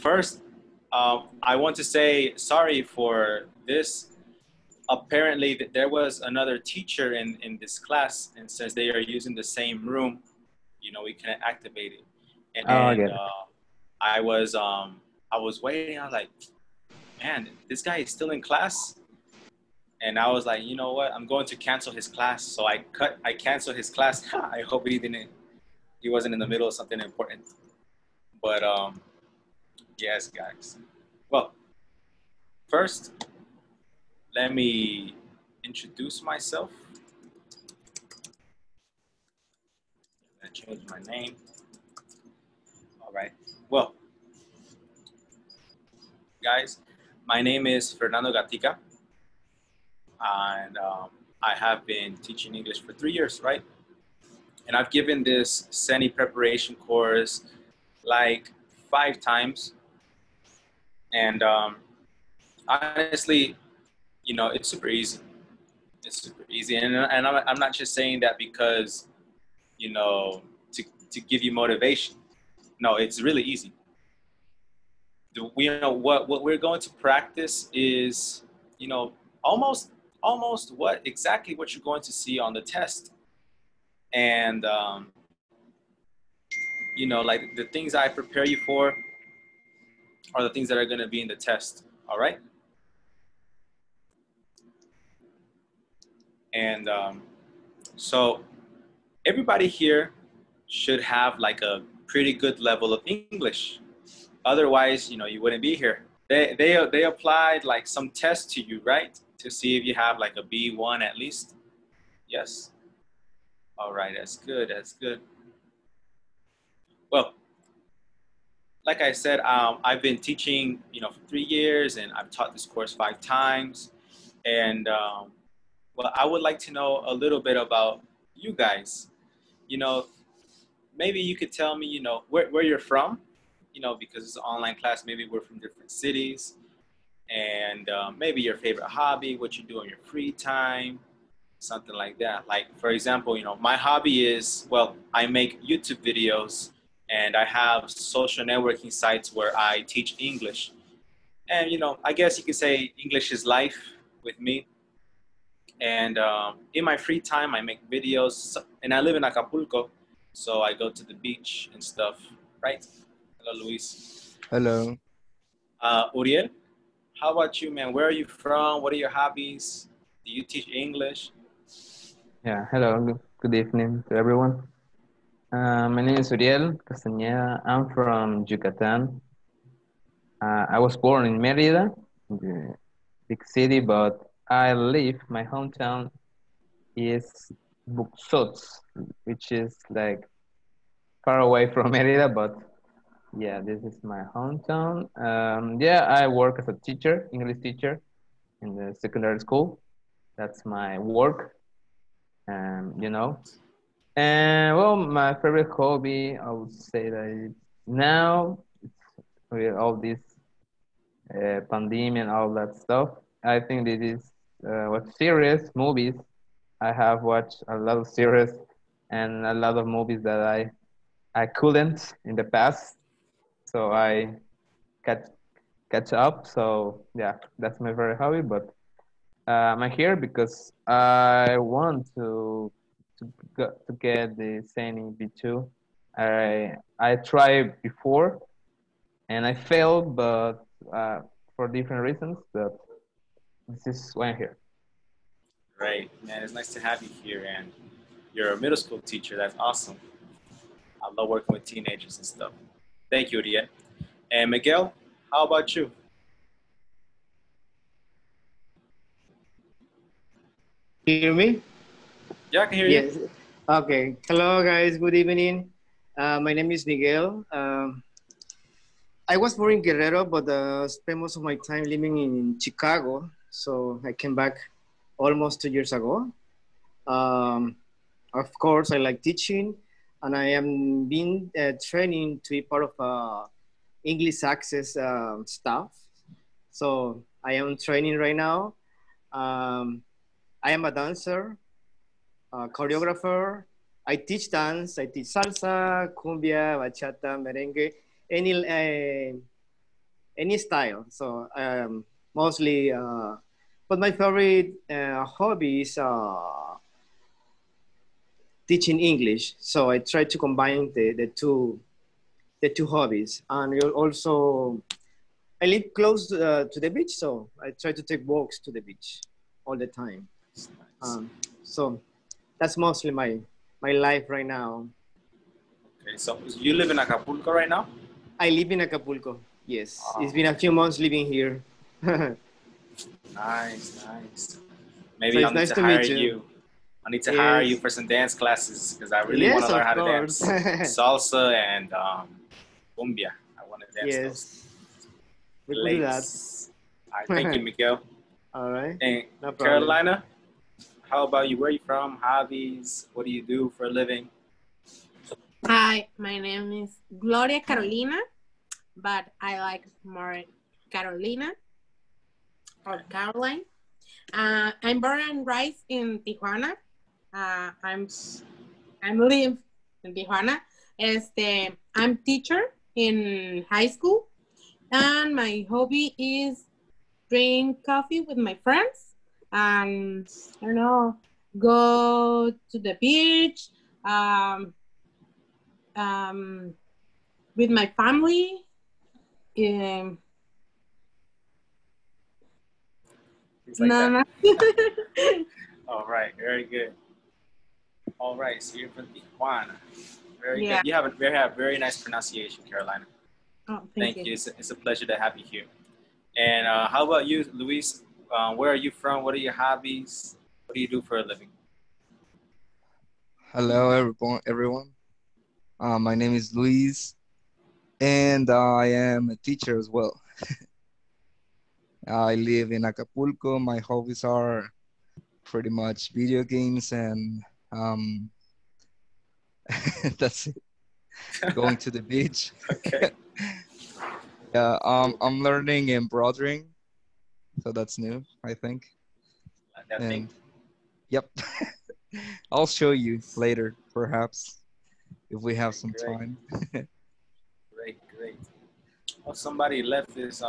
first, I want to say sorry for this. Apparently, there was another teacher in this class, and since they are using the same room, we couldn't activate it. Oh, I And get it. I was waiting. I was like, man, this guy is still in class. And I was like, you know what? I'm going to cancel his class. So I canceled his class. I hope he wasn't in the middle of something important. But yes, guys. Well, first, let me introduce myself. I'm gonna change my name. All right. Well, guys, my name is Fernando Gatica, and I have been teaching English for 3 years, right? And I've given this Cenni preparation course like 5 times. And honestly, it's super easy. It's super easy. And I'm not just saying that because, to give you motivation. No, it's really easy. What we're going to practice is, almost exactly what you're going to see on the test. And, like the things I prepare you for are the things that are going to be in the test. All right. And so everybody here should have like a pretty good level of English. Otherwise, you wouldn't be here. They applied like some test to you, right? To see if you have like a B1 at least. Yes. All right, that's good. That's good. Well, like I said, I've been teaching, for 3 years, and I've taught this course 5 times. And well, I would like to know a little bit about you guys. You know, maybe you could tell me, where you're from. Because it's an online class, maybe we're from different cities, and maybe your favorite hobby, what you do in your free time, something like that. Like, for example, my hobby is, well, I make YouTube videos, and I have social networking sites where I teach English. And, I guess you could say English is life with me. And in my free time, I make videos, and I live in Acapulco, so I go to the beach and stuff, right? Hello, Luis. Hello. Uriel, how about you, man? Where are you from? What are your hobbies? Do you teach English? Yeah, hello. Good evening to everyone. My name is Uriel Castañeda. I'm from Yucatan. I was born in Mérida, the big city, but my hometown is Buxots, which is like far away from Mérida, but yeah, this is my hometown. Yeah, I work as a teacher, English teacher in the secondary school. That's my work, you know. And well, my favorite hobby, I would say that now, with all this pandemic and all that stuff, I think this is what series, movies. I have watched a lot of series and a lot of movies that I couldn't in the past, so I catch catch up. So yeah, that's my favorite hobby. But I'm here because I want to get the Cenni B2. I tried before and I failed, but for different reasons. But this is why I'm here. Right, man, it's nice to have you here, and you're a middle school teacher. That's awesome. I love working with teenagers and stuff. Thank you, Uriel. And Miguel, how about you? Hear me? Yeah, I can hear you. Yes. Okay. Hello, guys. Good evening. My name is Miguel. I was born in Guerrero, but spent most of my time living in Chicago. So I came back almost 2 years ago. Um, of course, I like teaching, and I am being training to be part of English Access staff. So I am training right now. Um, I am a dancer, choreographer. I teach dance. I teach salsa, cumbia, bachata, merengue, any any style. So mostly, but my favorite hobby is teaching English. So I try to combine the two hobbies. And also, I live close to the beach, so I try to take walks to the beach all the time. Nice. So that's mostly my life right now. Okay, so you live in Acapulco right now? I live in Acapulco. Yes, Oh, it's been a few months living here. So nice, nice. Maybe I'll it's need nice to to hire meet you. you. I need to hire you Yes, for some dance classes because I really want yes, to learn of how to course. dance salsa and cumbia. I want to dance those Yes, we could do that. legs. All right, thank you, Miguel. All right, And no problem. Carolina, how about you? Where are you from? Hobbies? What do you do for a living? Hi, my name is Gloria Carolina, but I like more Carolina or Caroline. I'm born and raised in Tijuana. Uh, I'm I'm live in Tijuana. I'm teacher in high school, and my hobby is drink coffee with my friends. I don't know, go to the beach. Um, um, with my family. Um, Things like no, that. no. All right, very good. All right, so you're from Tijuana. Very Yeah. good. You have a very nice pronunciation, Carolina. Oh, thank Thank you. you. It's a pleasure to have you here. And how about you, Luis? Where are you from? What are your hobbies? What do you do for a living? Hello, everyone. My name is Luis, and I am a teacher as well. I live in Acapulco. My hobbies are pretty much video games and um, that's it. Going to the beach. Okay. Yeah, Cool. I'm learning embroidering, so that's new, I think. That thing. And yep, I'll show you later, perhaps, if we have Okay, some great, time. great. Oh, somebody left this.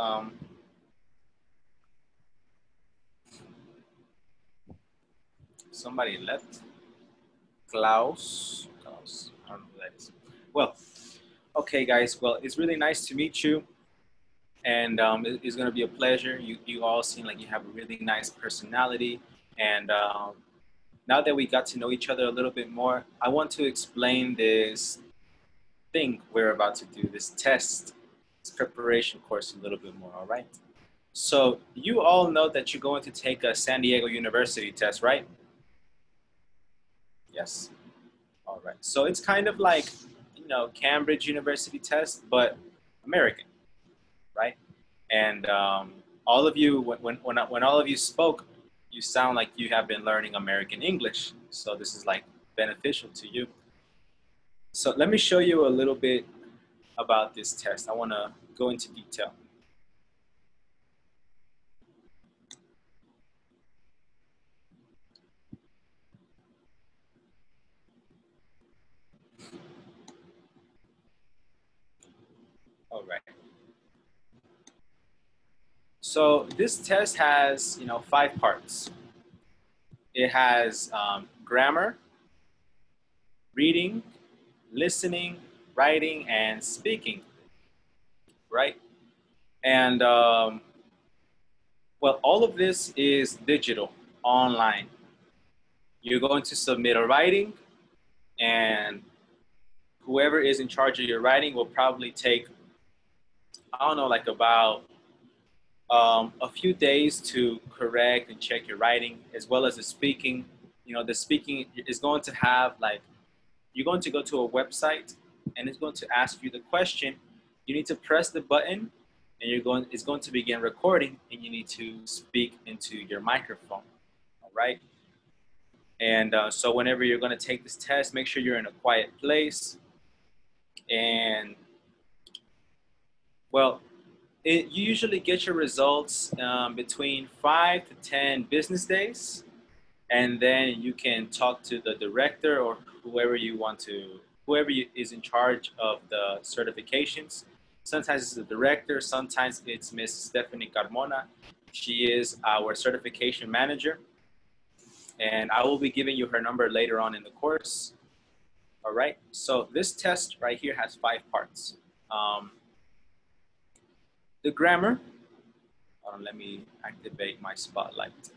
Somebody left. Klaus. Klaus. I don't know who that is. Well, okay, guys. Well, it's really nice to meet you, and it's going to be a pleasure. You all seem like you have a really nice personality, and now that we got to know each other a little bit more, I want to explain this thing we're about to do, this test, this preparation course a little bit more, all right? So you all know that you're going to take a San Diego University test, right? Yes. All right. So it's kind of like, Cambridge University test, but American, right? And all of you, when all of you spoke, you sound like you have been learning American English. So this is like beneficial to you. So let me show you a little bit about this test. I want to go into detail. All right. So this test has, 5 parts. It has grammar, reading, listening, writing, and speaking, right? And well, all of this is digital, online. You're going to submit a writing, and whoever is in charge of your writing will probably take, I don't know, like about a few days to correct and check your writing, as well as the speaking. The speaking is going to have like, you're going to go to a website and it's going to ask you the question. You need to press the button and it's going to begin recording and you need to speak into your microphone, all right? And so whenever you're going to take this test, make sure you're in a quiet place. And well, you usually get your results between 5 to 10 business days, and then you can talk to the director or whoever is in charge of the certifications, Sometimes it's the director, sometimes it's Miss Stephanie Carmona. She is our certification manager. And I will be giving you her number later on in the course. All right, so this test right here has 5 parts. The grammar, let me activate my spotlight.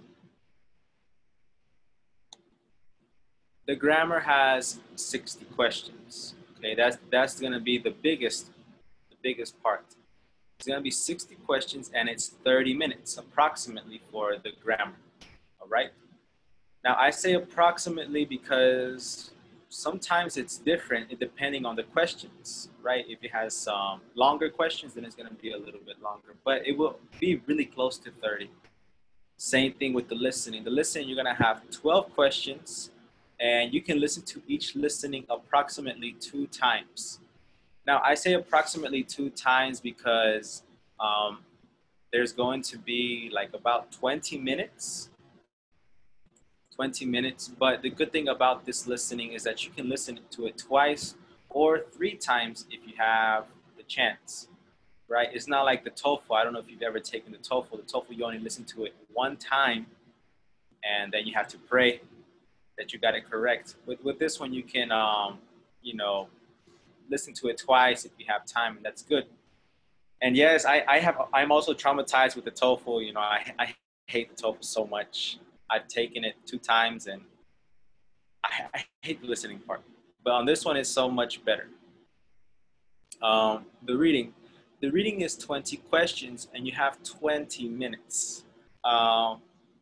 The grammar has 60 questions. Okay, that's gonna be the biggest part. It's gonna be 60 questions and it's 30 minutes approximately for the grammar, all right? Now I say approximately because sometimes it's different depending on the questions, right? If it has some longer questions, then it's gonna be a little bit longer, but it will be really close to 30. Same thing with the listening. The listening, you're gonna have 12 questions and you can listen to each listening approximately 2 times. Now I say approximately 2 times because there's going to be like about 20 minutes, but the good thing about this listening is that you can listen to it twice or 3 times if you have the chance, right? It's not like the TOEFL. I don't know if you've ever taken the TOEFL. The TOEFL, you only listen to it 1 time and then you have to pray that you got it correct. With this one, you can, you know, listen to it twice if you have time, and that's good. And yes, I'm also traumatized with the TOEFL. You know, I hate the TOEFL so much. I've taken it 2 times and I hate the listening part. But on this one, it's so much better. The reading is 20 questions and you have 20 minutes.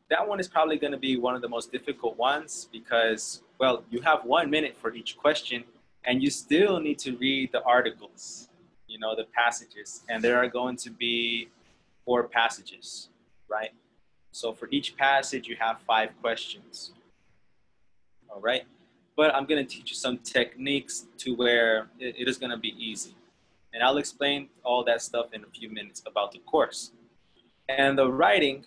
That one is probably going to be one of the most difficult ones because, well, you have 1 minute for each question and you still need to read the articles, you know, the passages, and there are going to be 4 passages, right? So for each passage, you have 5 questions, all right? But I'm going to teach you some techniques to where it is going to be easy. And I'll explain all that stuff in a few minutes about the course. And the writing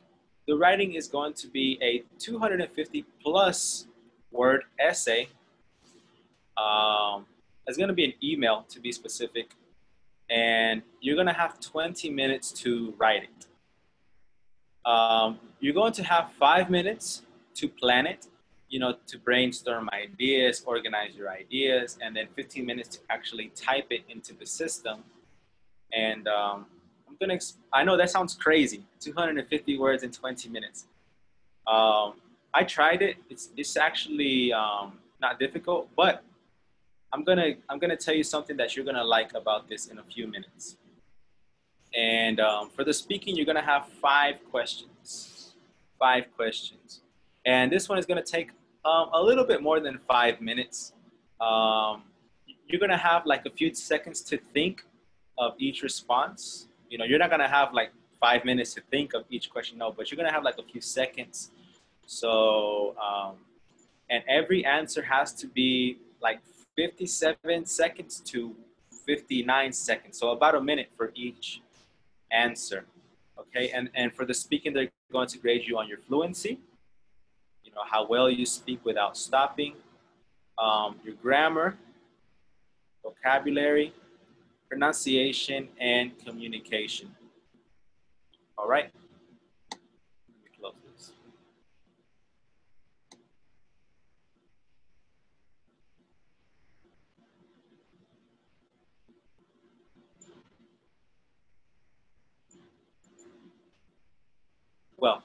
is going to be a 250 plus word essay. It's going to be an email to be specific. And you're going to have 20 minutes to write it. You're going to have 5 minutes to plan it, you know, to brainstorm ideas, organize your ideas, and then 15 minutes to actually type it into the system. And I know that sounds crazy, 250 words in 20 minutes. I tried it. It's actually not difficult, but I'm gonna tell you something that you're gonna like about this in a few minutes. And for the speaking, you're gonna have 5 questions. 5 questions. And this one is gonna take a little bit more than 5 minutes. You're gonna have like a few seconds to think of each response. You know, you're not gonna have like 5 minutes to think of each question, no, but you're gonna have like a few seconds. So, and every answer has to be like 57 seconds to 59 seconds. So about a minute for each answer, okay? And for the speaking, they're going to grade you on your fluency, you know, how well you speak without stopping, your grammar, vocabulary, pronunciation, and communication. All right? Let me close this. Well,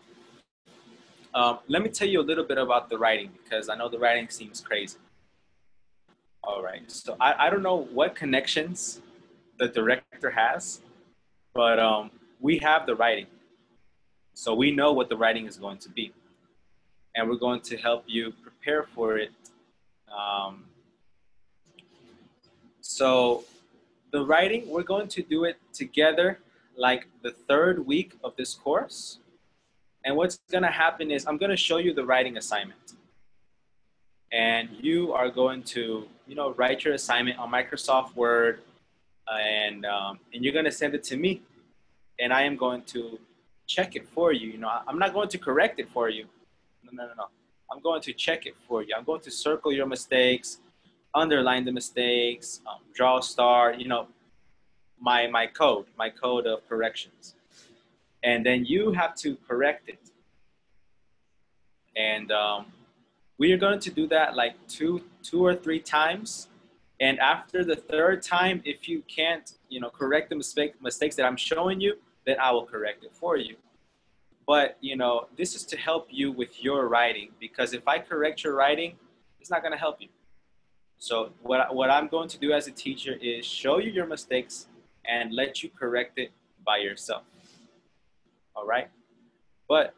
let me tell you a little bit about the writing because I know the writing seems crazy. All right, so I don't know what connections the director has, but we have the writing. So we know what the writing is going to be. And we're going to help you prepare for it. So the writing, we're going to do it together like the 3rd week of this course. And what's going to happen is I'm going to show you the writing assignment. And you are going to, you know, write your assignment on Microsoft Word, and you're going to send it to me. And I am going to check it for you. You know, I'm not going to correct it for you. No. I'm going to check it for you. I'm going to circle your mistakes, underline the mistakes, draw a star, you know, my code of corrections. And then you have to correct it. And we are going to do that like two or three times. And after the third time, if you can't, correct the mistakes that I'm showing you, then I will correct it for you. But, this is to help you with your writing, because if I correct your writing, it's not going to help you. So what I'm going to do as a teacher is show you your mistakes and let you correct it by yourself. All right? But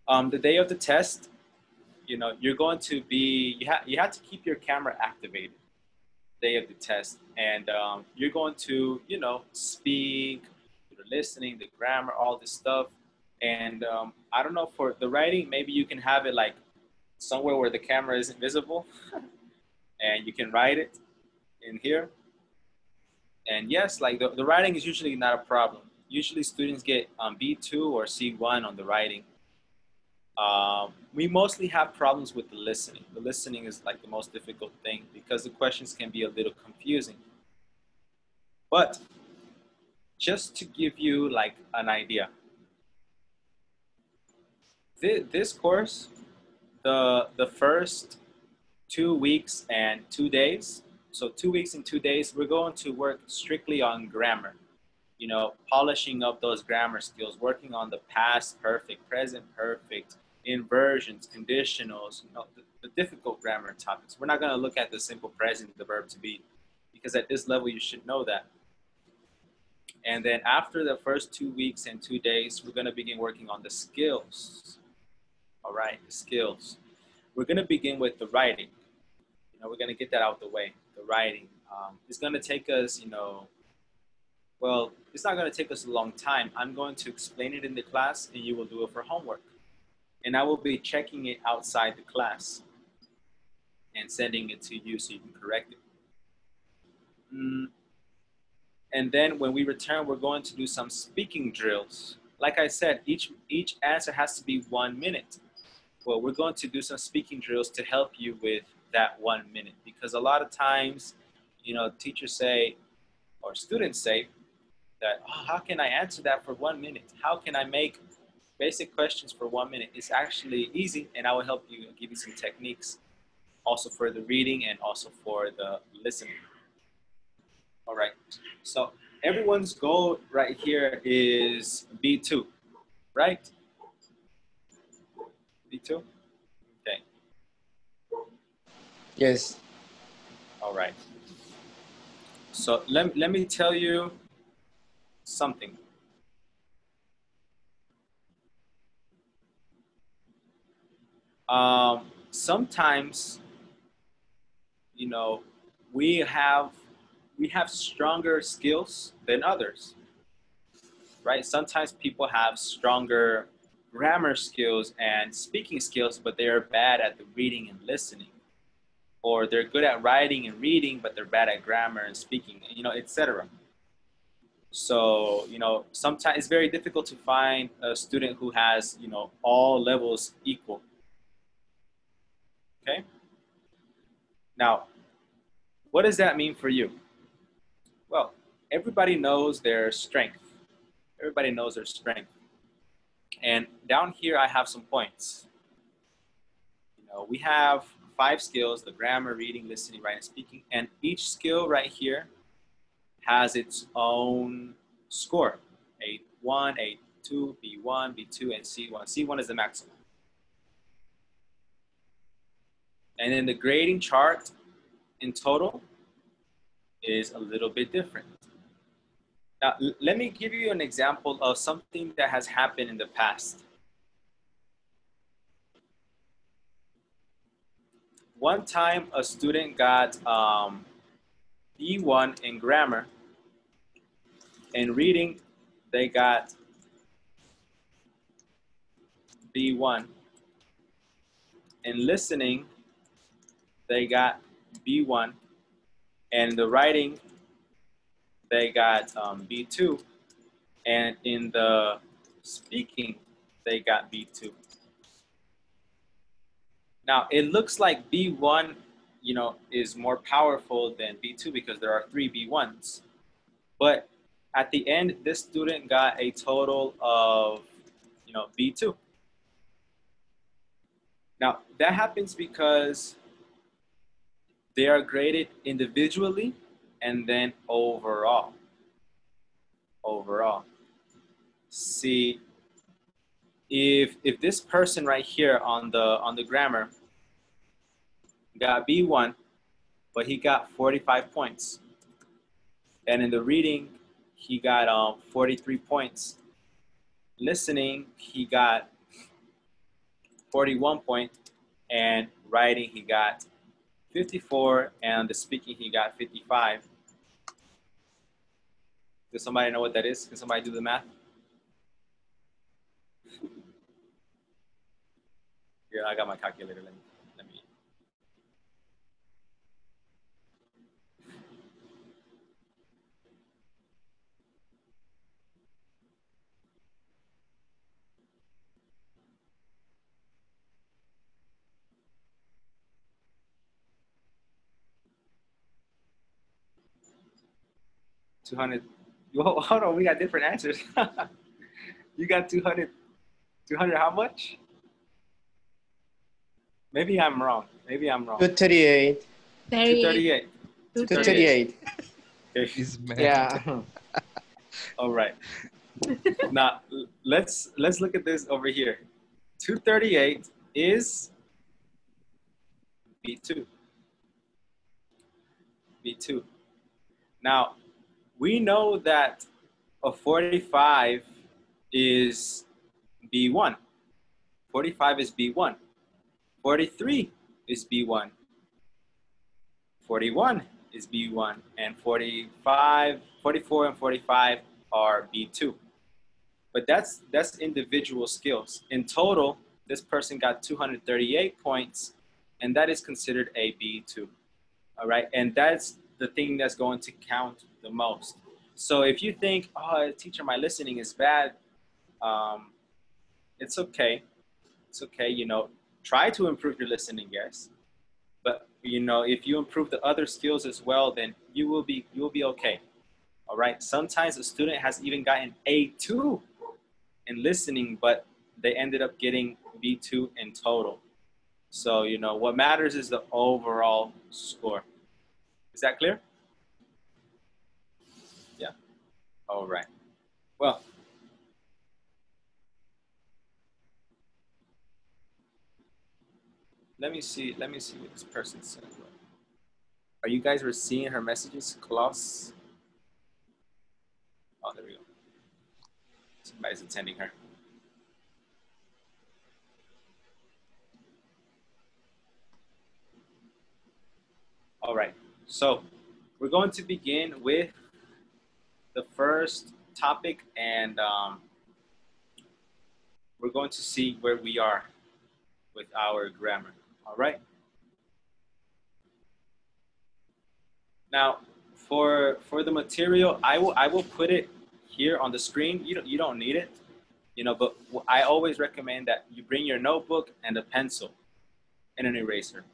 the day of the test, you're going to be, you have to keep your camera activated day of the test. And you're going to, speak, the listening, the grammar, all this stuff. And I don't know, for the writing, maybe you can have it like somewhere where the camera isn't visible and you can write it in here. And yes, like the writing is usually not a problem. Usually students get B2 or C1 on the writing. We mostly have problems with the listening. The listening is like the most difficult thing because the questions can be a little confusing. But just to give you like an idea, this course, the first 2 weeks and 2 days, so 2 weeks and 2 days, we're going to work strictly on grammar, polishing up those grammar skills, working on the past perfect, present perfect, inversions, conditionals, the difficult grammar topics. We're not going to look at the simple present, the verb to be, because at this level you should know that. And then after the first 2 weeks and 2 days, we're going to begin working on the skills. All right, the skills. We're going to begin with the writing. We're going to get that out the way, the writing. It's going to take us, well, it's not going to take us a long time. I'm going to explain it in the class and you will do it for homework. And I will be checking it outside the class and sending it to you so you can correct it. And then when we return, we're going to do some speaking drills. Like I said, each answer has to be 1 minute. Well, we're going to do some speaking drills to help you with that 1 minute, because a lot of times, teachers say, or students say that, oh, how can I answer that for 1 minute? How can I make basic questions for 1 minute? It's actually easy, and I will help you and give you some techniques also for the reading and also for the listening. All right, so everyone's goal right here is B2, right? B2? Okay. Yes. All right. So let me tell you something. Sometimes, we have stronger skills than others, right? Sometimes people have stronger grammar skills and speaking skills, but they are bad at the reading and listening. Or they're good at writing and reading, but they're bad at grammar and speaking, etc. So, sometimes it's very difficult to find a student who has, all levels equal. Okay? Now, what does that mean for you? Well, everybody knows their strength. Everybody knows their strength. And down here, I have some points. We have 5 skills: the grammar, reading, listening, writing, speaking. And each skill right here has its own score. A1, A2, B1, B2, and C1. C1 is the maximum. And then the grading chart in total is a little bit different. Now, let me give you an example of something that has happened in the past. One time, a student got B1 in grammar. In reading, they got B1. In listening, they got B1. And the writing, they got B2. And in the speaking, they got B2. Now, it looks like B1, is more powerful than B2 because there are 3 B1s. But At the end, this student got a total of, B2. Now, that happens because they are graded individually and then overall. Overall. See, if this person right here on the grammar got B1, but he got 45 points. And in the reading, he got 43 points. Listening, he got 41 points. And writing, he got 54. And the speaking, he got 55. Does somebody know what that is? Can somebody do the math? Here, I got my calculator. Let me. 200. Whoa, hold on, we got different answers. You got 200. 200 how much? Maybe I'm wrong. 238. 238. 238. Okay. He's mad. Yeah. All right. Now let's look at this over here. 238 is B2. B2. Now we know that a 45 is B1. 45 is B1. 43 is B1. 41 is B1. And 45, 44 and 45 are B2. But that's individual skills. In total, this person got 238 points, and that is considered a B2. All right, and that's the thing that's going to count the most. So if you think, oh, teacher, my listening is bad, it's okay. It's okay, try to improve your listening, yes. But, if you improve the other skills as well, then you will be okay. All right, sometimes a student has even gotten A2 in listening, but they ended up getting B2 in total. So, what matters is the overall score. Is that clear? Yeah. All right. Well, let me see what this person said. Are you guys seeing her messages? Klaus? Oh, there we go. Somebody's attending her. All right, so we're going to begin with the first topic, and we're going to see where we are with our grammar. All right. Now, for the material, I will put it here on the screen. You don't need it, but I always recommend that you bring your notebook and a pencil and an eraser,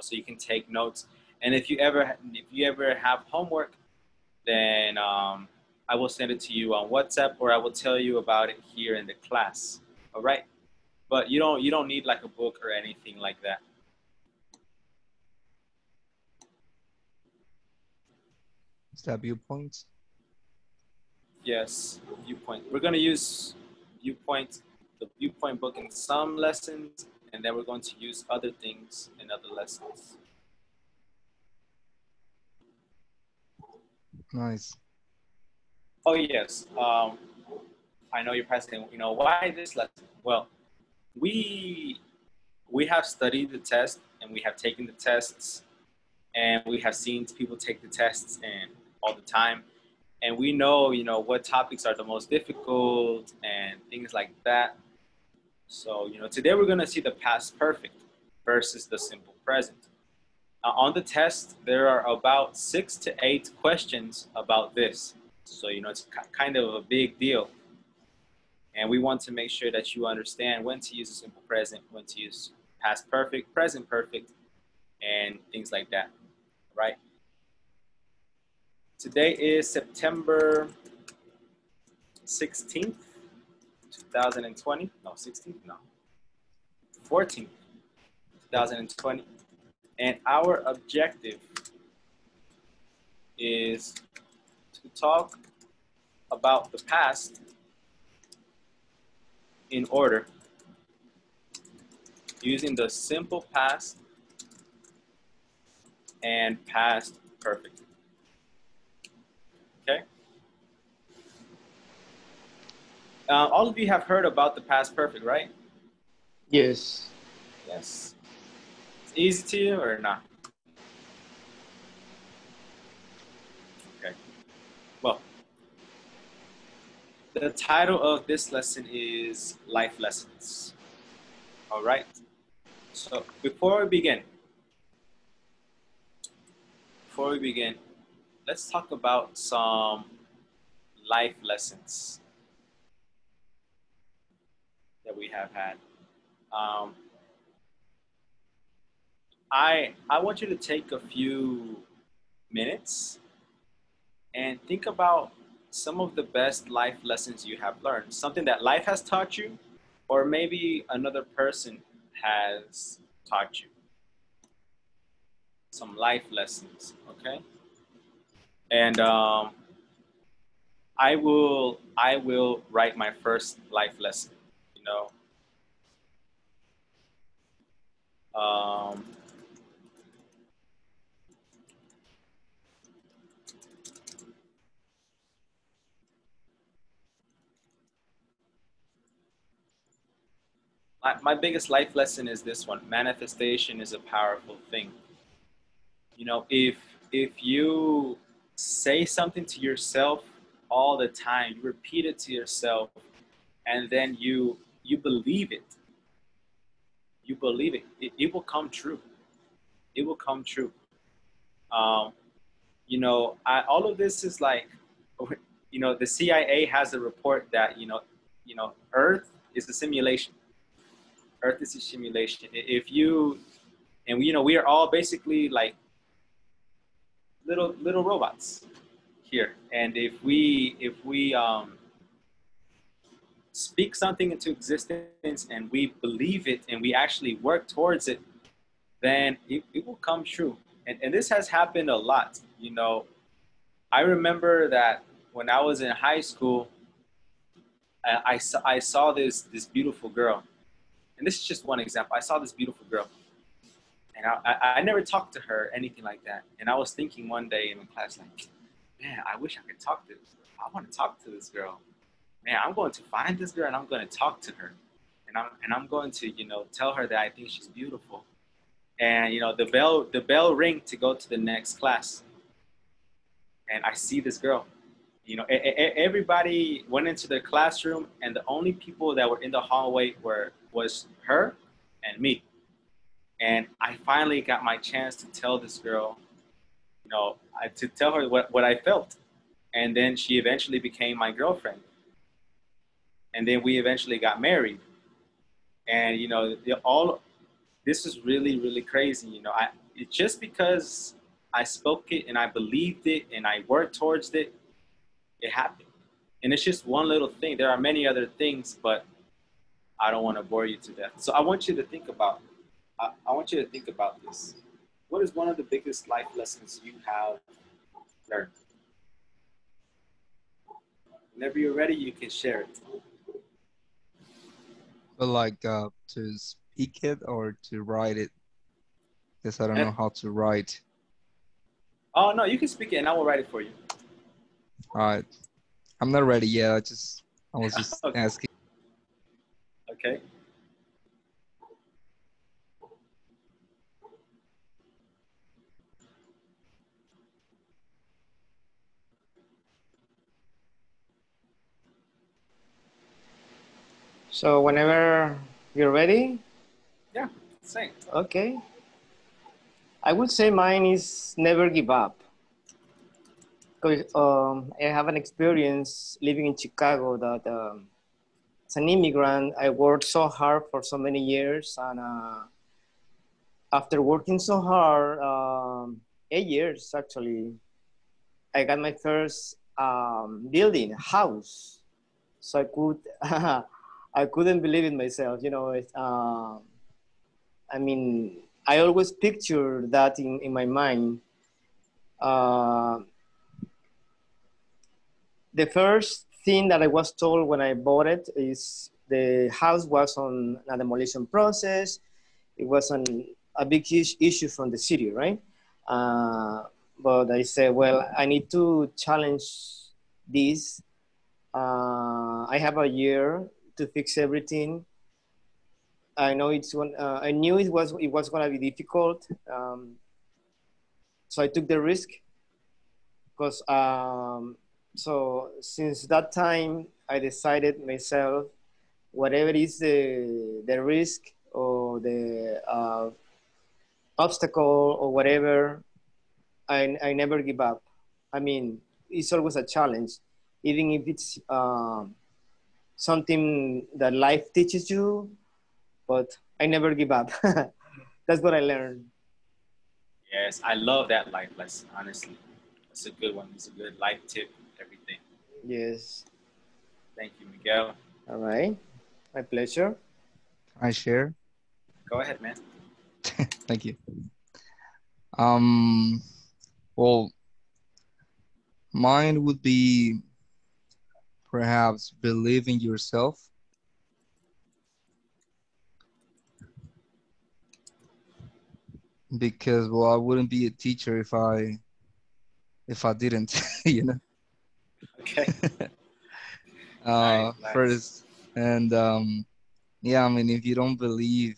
so you can take notes. And if you ever have homework, then I will send it to you on WhatsApp, or I will tell you about it here in the class. All right, but you don't need like a book or anything like that. Is that viewpoints? Yes, viewpoint. We're going to use the viewpoint book in some lessons, and then we're going to use other things in other lessons. Nice. Oh yes, I know you're asking, why this lesson? Well, we have studied the test, and we have taken the tests, and we have seen people take the tests and all the time. And we know, what topics are the most difficult and things like that. So, today we're going to see the past perfect versus the simple present. On the test, there are about 6 to 8 questions about this. So, it's kind of a big deal. And we want to make sure that you understand when to use the simple present, when to use past perfect, present perfect, and things like that, right? Today is September 16th, 2020. No, 16th, no. 14th, 2020. And our objective is to talk about the past in order, using the simple past and past perfect. Okay? All of you have heard about the past perfect, right? Yes. Yes. It's easy to you or not? Okay. Well, the title of this lesson is Life Lessons. All right. So before we begin, let's talk about some life lessons that we have had. I want you to take a few minutes and think about some of the best life lessons you have learned, something that life has taught you, or maybe another person has taught you. Some life lessons, okay? And I will write my first life lesson. You know, um, my biggest life lesson is this one: manifestation is a powerful thing. You know, if you say something to yourself all the time, you repeat it to yourself, and then you believe it. You believe it. It will come true. It will come true. Um, you know, all of this is like, you know, the CIA has a report that Earth is a simulation. Earth is a simulation. If you, and you know, we are all basically like little robots here, and if we speak something into existence and we believe it and we actually work towards it, then it will come true. And this has happened a lot. You know, I remember that when I was in high school, I saw this beautiful girl. And this is just one example. I saw this beautiful girl. And I never talked to her, anything like that. And I was thinking one day in class, like, man, I wish I could talk to this girl. I want to talk to this girl. Man, I'm going to find this girl and I'm going to talk to her. And I'm going to, you know, tell her that I think she's beautiful. And, you know, the bell ring to go to the next class. And I see this girl. You know, everybody went into the classroom, and the only people that were in the hallway was her and me. And I finally got my chance to tell this girl, you know, to tell her what I felt. And then she eventually became my girlfriend. And then we eventually got married. And, you know, this is really, really crazy. You know, it's just because I spoke it and I believed it and I worked towards it, it happened. And it's just one little thing. There are many other things, but I don't want to bore you to death. So I want you to think about this. What is one of the biggest life lessons you have learned? Whenever you're ready, you can share it. But like to speak it or to write it? Because I don't know how to write. Oh, no, you can speak it and I will write it for you. All right. I'm not ready yet. I was just Okay. asking. Okay. So whenever you're ready, Yeah, same. okay. I would say mine is never give up. Because I have an experience living in Chicago that as an immigrant, I worked so hard for so many years. And after working so hard, 8 years actually, I got my first building, house. so I could I couldn't believe it myself. I mean, I always picture that in my mind. Uh, the first thing that I was told when I bought it is the house was on a demolition process. It was a big issue from the city, right? Uh, but I said, well, I need to challenge this. I have a year to fix everything. I know I knew it was gonna be difficult, so I took the risk because so since that time I decided myself whatever is the risk or the obstacle or whatever, I never give up. I mean, it's always a challenge, even if it's something that life teaches you, but I never give up. That's what I learned. Yes, I love that life lesson, honestly. It's a good one. It's a good life tip, everything. Yes. Thank you, Miguel. All right. My pleasure. I share. Go ahead, man. Thank you. Um, well, mine would be perhaps believe in yourself, because well, I wouldn't be a teacher if I didn't, you know. Okay. Nice. First, and yeah, I mean, if you don't believe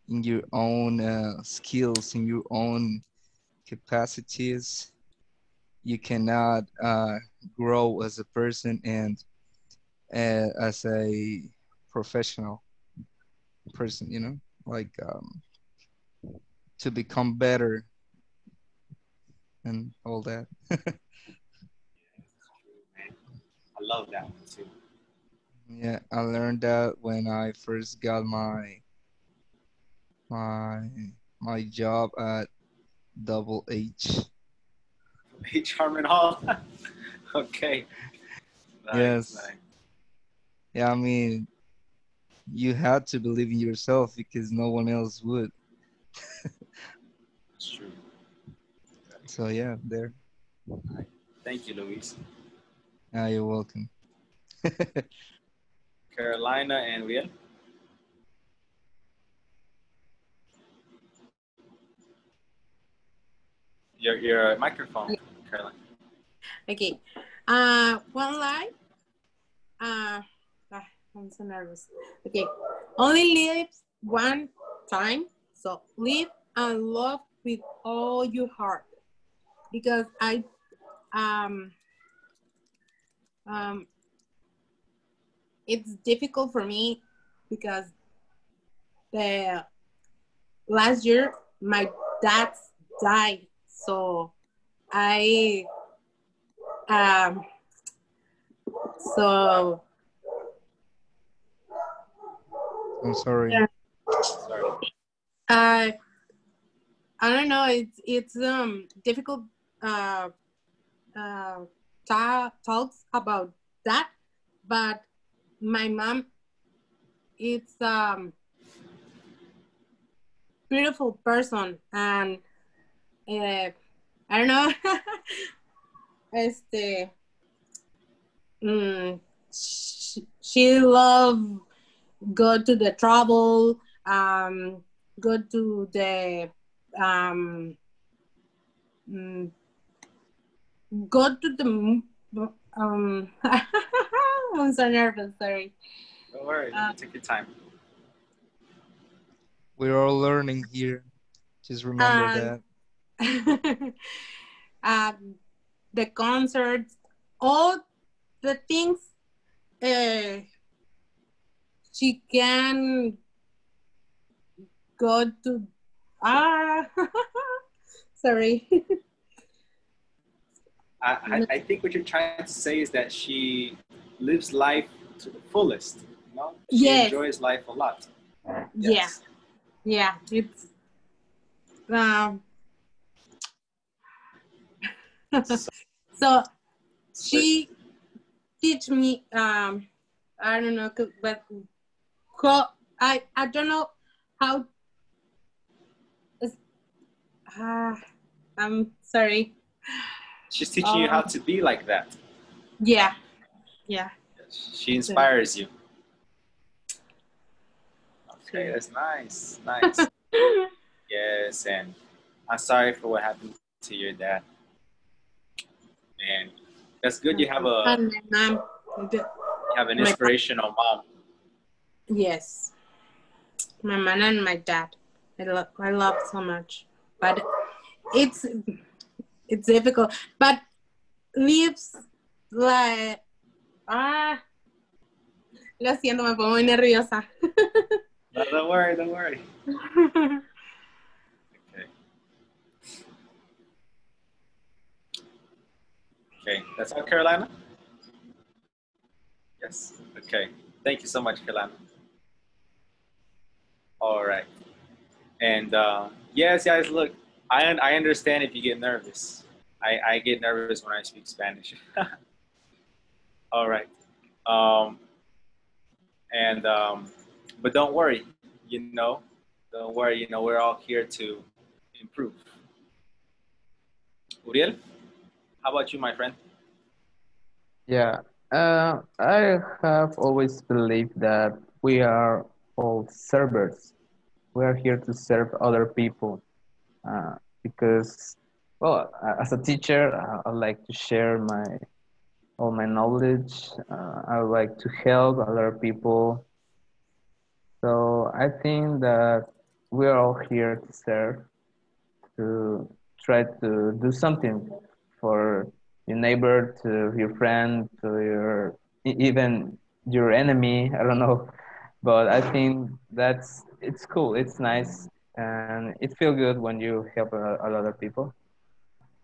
in your own skills, in your own capacities, you cannot grow as a person and as a professional person, you know, like to become better and all that. I love that one too. Yeah, I learned that when I first got my my job at Double H. H. Harmon Hall. Okay. Nice, Yes. nice. Yeah, I mean, you had to believe in yourself because no one else would. That's true. So yeah, there. All right. Thank you, Luis. Ah, you're welcome. Carolina and Riel. Your microphone, Carolina. Okay. One lie. Uh, I'm so nervous. Okay. Only lives one time. So live and love with all your heart. Because um um it's difficult for me because the last year my dad died. So I um so I'm sorry. yeah. Sorry. uh I don't know, it's difficult uh talks about that, but my mom is beautiful person, and I don't know. este she love go to the travel, go to the um mm, go to the I'm so nervous, sorry. Don't worry. uh, Take your time. We're all learning here. Just remember and that. um, the concerts, all the things uh, she can go to. Ah, sorry. I think what you're trying to say is that she lives life to the fullest. You know, she Yes, enjoys life a lot. yeah, Yes. yeah. It's um, So, so so she teach me I don't know, but I don't know how. Uh, I'm sorry. She's teaching you how to be like that. Yeah, yeah. She inspires you. Okay, that's nice, nice. Yes, and I'm sorry for what happened to your dad. And that's good. You have And my mom. an inspirational mom. Yes, my mom and my dad. I love so much, but it's difficult. But lives like lo siento, me pongo muy nerviosa. No, don't worry, don't worry. Okay. Okay, that's all, Carolina? Yes. Okay. Thank you so much, Carolina. All right. And yes, guys, look, I understand if you get nervous. I get nervous when I speak Spanish. All right. Um, and but don't worry, don't worry, we're all here to improve. Uriel, how about you, my friend? Yeah, I have always believed that we are all servers. We are here to serve other people because, well, as a teacher, I like to share all my knowledge. I like to help other people. So I think that we are all here to serve, to try to do something for your neighbor, to your friend, to even your enemy. I don't know, but I think it's cool. It's nice, and it feels good when you help a lot of people.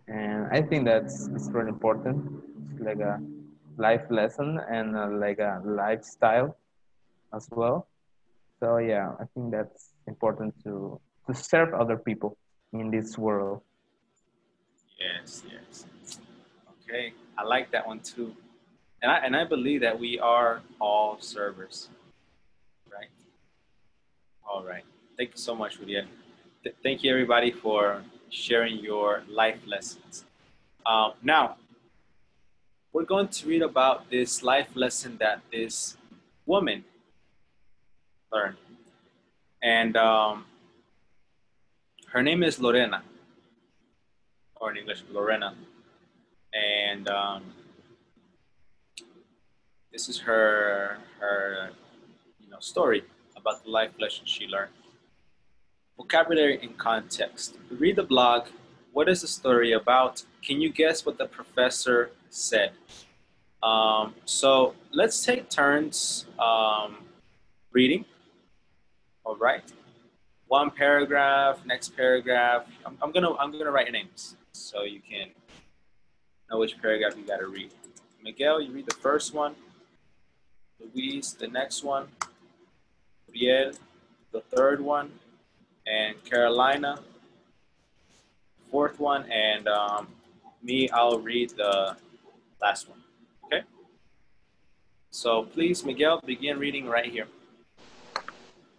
And I think it's really important. It's like a life lesson and like a lifestyle as well. So yeah, I think that's important to serve other people in this world. Yes, yes. Okay, I like that one too. And I believe that we are all servers, right? All right. Thank you so much, Uriel. Thank you, everybody, for sharing your life lessons. Now, we're going to read about this life lesson that this woman learned. And her name is Lorena, or in English, Lorena. And this is her story about the life lesson she learned. Vocabulary and context. Read the blog. What is the story about? Can you guess what the professor said? So let's take turns reading. All right. One paragraph, next paragraph. I'm gonna write your names so you can know which paragraph you gotta read. Miguel, you read the first one. Luis, the next one. Riel, the third one. And Carolina, fourth one. And me, I'll read the last one. Okay? So please, Miguel, begin reading right here.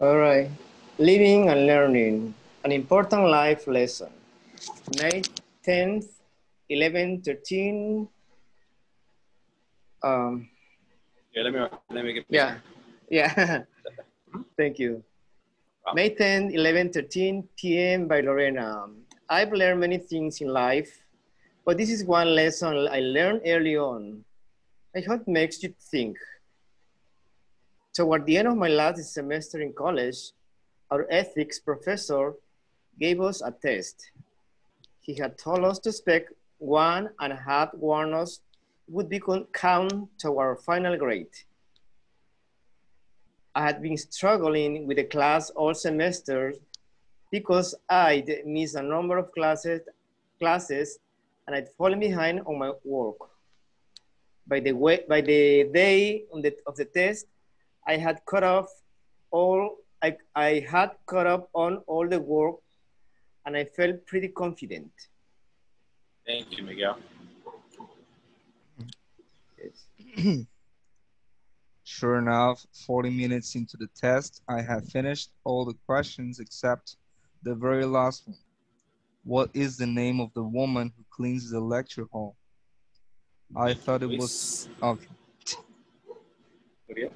All right. Living and learning, an important life lesson. May 10th, 11:13. Here, let me get. Yeah, yeah. Thank you. May 10, 11:13 p.m. by Lorena. I've learned many things in life, but this is one lesson I learned early on. I hope it makes you think. Toward the end of my last semester in college, our ethics professor gave us a test. He had told us to expect one and had warned us it would be count to our final grade. I had been struggling with the class all semester because I'd missed a number of classes and I'd fallen behind on my work. By the day of the test, I had caught up I had caught up on all the work and I felt pretty confident. Thank you, Miguel. Yes. Sure enough, 40 minutes into the test, I had finished all the questions except the very last one. What is the name of the woman who cleans the lecture hall? I Thank you, thought it was Luis. okay. Uriel?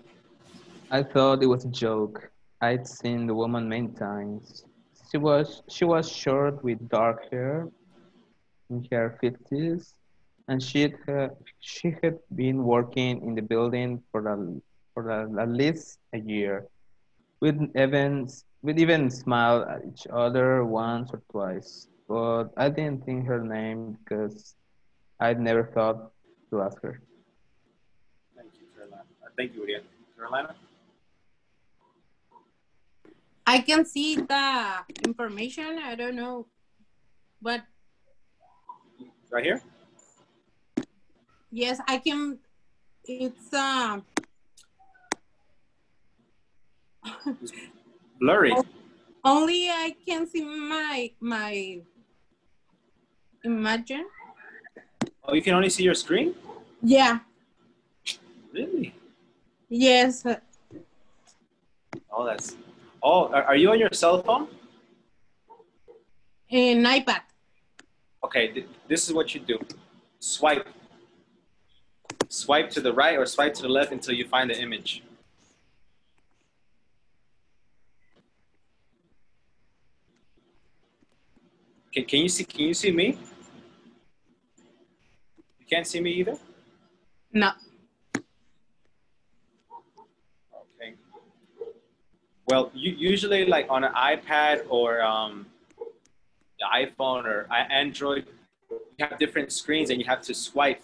I thought it was a joke. I'd seen the woman many times. She was short with dark hair in her 50s, and she had been working in the building for at least a year. We'd even smiled at each other once or twice, but I didn't think her name because I'd never thought to ask her. Thank you, Carolina. Thank you, Uriel. Carolina? I can see the information. I don't know, but Right here? yes, I can. It's It's blurry. only I can see my imagine. Oh, you can only see your screen? Yeah. Really? Yes. Oh, that's. Oh, are you on your cell phone? An iPad. Okay, this is what you do. Swipe. Swipe to the right or swipe to the left until you find the image. Can you see me? You can't see me either? No. Okay. Well, usually like on an iPad or the iPhone or Android, you have different screens and you have to swipe.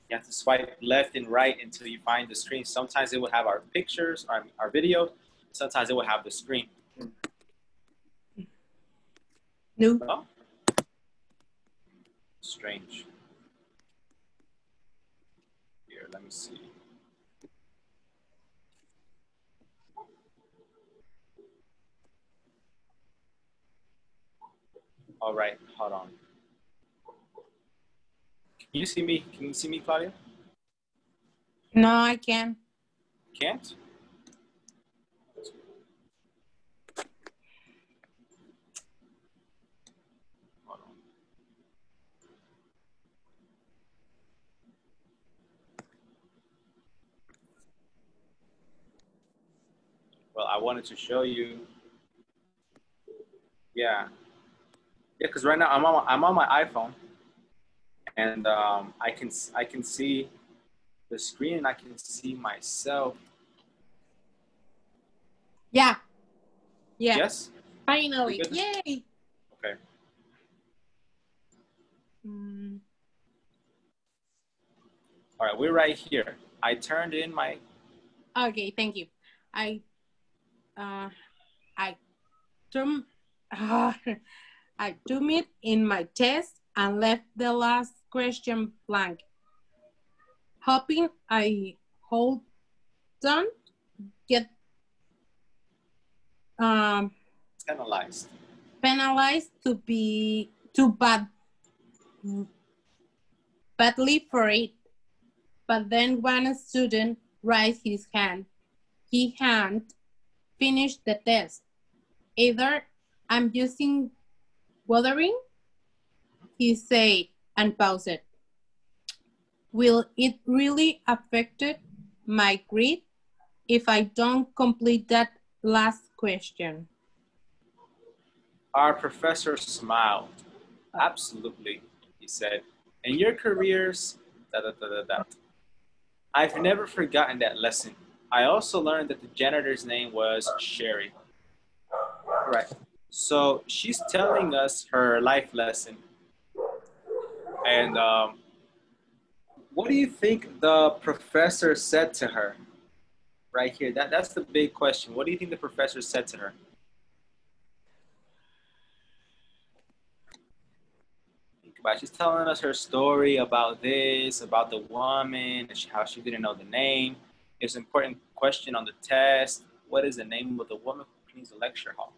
You have to swipe left and right until you find the screen. Sometimes it will have our pictures, our video. Sometimes it will have the screen. No. No? Strange. Here, let me see. All right, hold on. Can you see me? Can you see me, Claudia? No, I can't. Can't? Hold on. Well, I wanted to show you. Yeah. Yeah, because right now I'm on my iPhone, and I can see the screen and I can see myself. Yeah. Yeah. Yes. Finally. We good? Yay. Okay. Mm. All right, we're right here. I turned in my. Okay, thank you. I I term I took it in my test and left the last question blank, hoping I hold on get Penalized. penalized to be too badly for it. But then one student raised his hand. He hadn't finished the test. Either I'm using watering, he said and paused. Will it really affect my grade if I don't complete that last question? Our professor smiled. Absolutely, he said. In your careers, da da da da da. I've never forgotten that lesson. I also learned that the janitor's name was Sherry. All right. So she's telling us her life lesson. And what do you think the professor said to her? Right here. That's the big question. What do you think the professor said to her? Think about it. She's telling us her story about this, about the woman, and how she didn't know the name. It's an important question on the test. What is the name of the woman who cleans the lecture hall?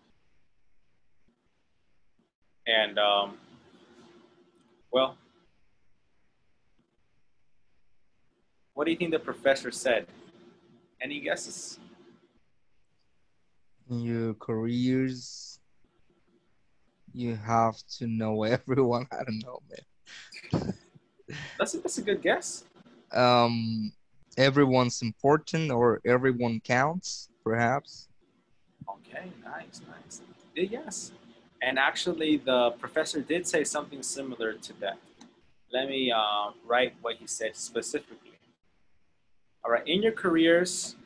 And well, what do you think the professor said? Any guesses? In your careers, you have to know everyone. I don't know, man. That's a good guess. Um, Everyone's important or everyone counts, perhaps. Okay, nice, nice. Yes. And actually, the professor did say something similar to that. Let me write what he said specifically. All right, in your careers,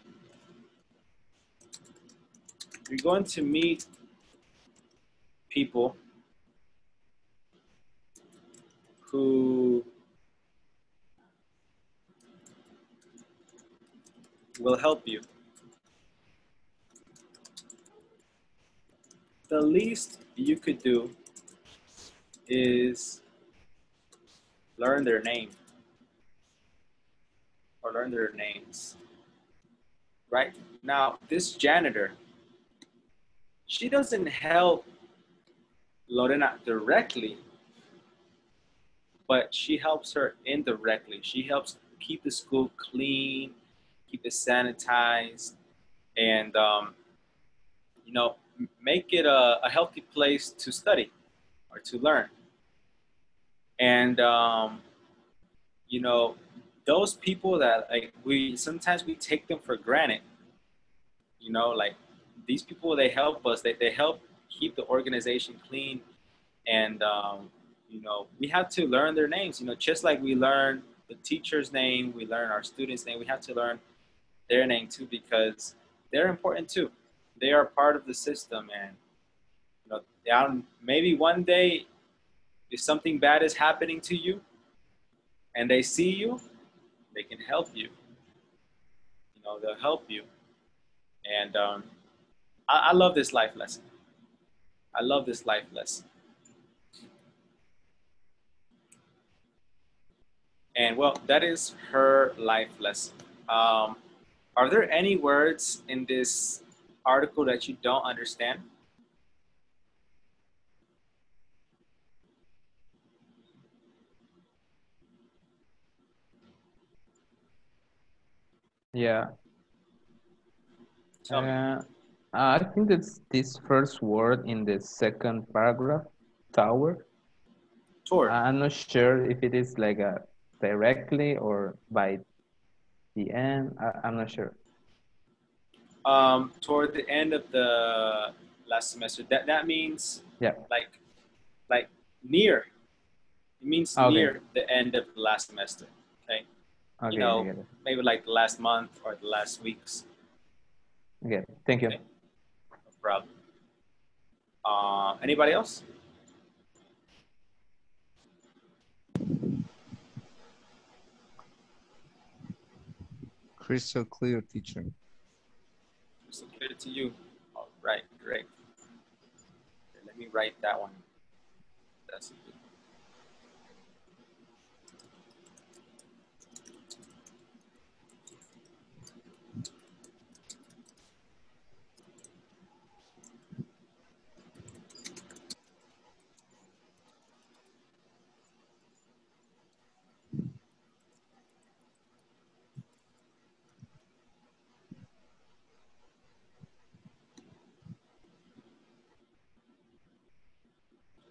you're going to meet people who will help you. The least you could do is learn their name or learn their names, right? Now, this janitor, she doesn't help Lorena directly, but she helps her indirectly. She helps keep the school clean, keep it sanitized, and make it a healthy place to study or to learn. And you know, those people that like we sometimes we take them for granted. Like these people, they help us. They help keep the organization clean, and we have to learn their names. Just like we learn the teacher's name, we learn our students' name. We have to learn their name too because they're important too. They are part of the system, and maybe one day if something bad is happening to you and they see you, they can help you. They'll help you, and I love this life lesson. I love this life lesson. And well, that is her life lesson. Are there any words in this article that you don't understand? Yeah. Tell me. I think it's this first word in the second paragraph, tower. Toward. I'm not sure if it is like a directly or by the end. I'm not sure. Toward the end of the last semester. That means Yeah. like near. It means Okay. near the end of the last semester. Okay. Okay, I get it. Maybe like the last month or the last weeks. Okay, thank you. Okay. No problem. Anybody else? Crystal clear, teacher. Crystal clear to you. All right, great. Okay, let me write that one. That's a good.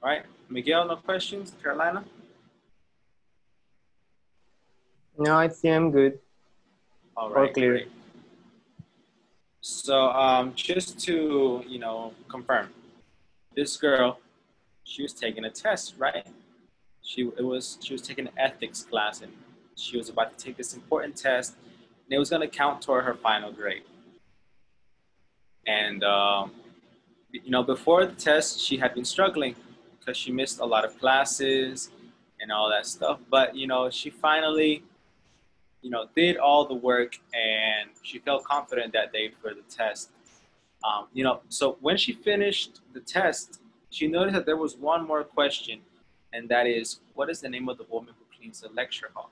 All right, Miguel, no questions? Carolina? No, I think I'm good. All All right, clear. great. So just to, confirm, this girl, she was taking a test, right? She was taking an ethics class, and she was about to take this important test, and it was going to count toward her final grade. And before the test, she had been struggling because she missed a lot of classes and all that stuff. But she finally, did all the work, and she felt confident that day for the test. So when she finished the test, she noticed that there was one more question, and that is, what is the name of the woman who cleans the lecture hall?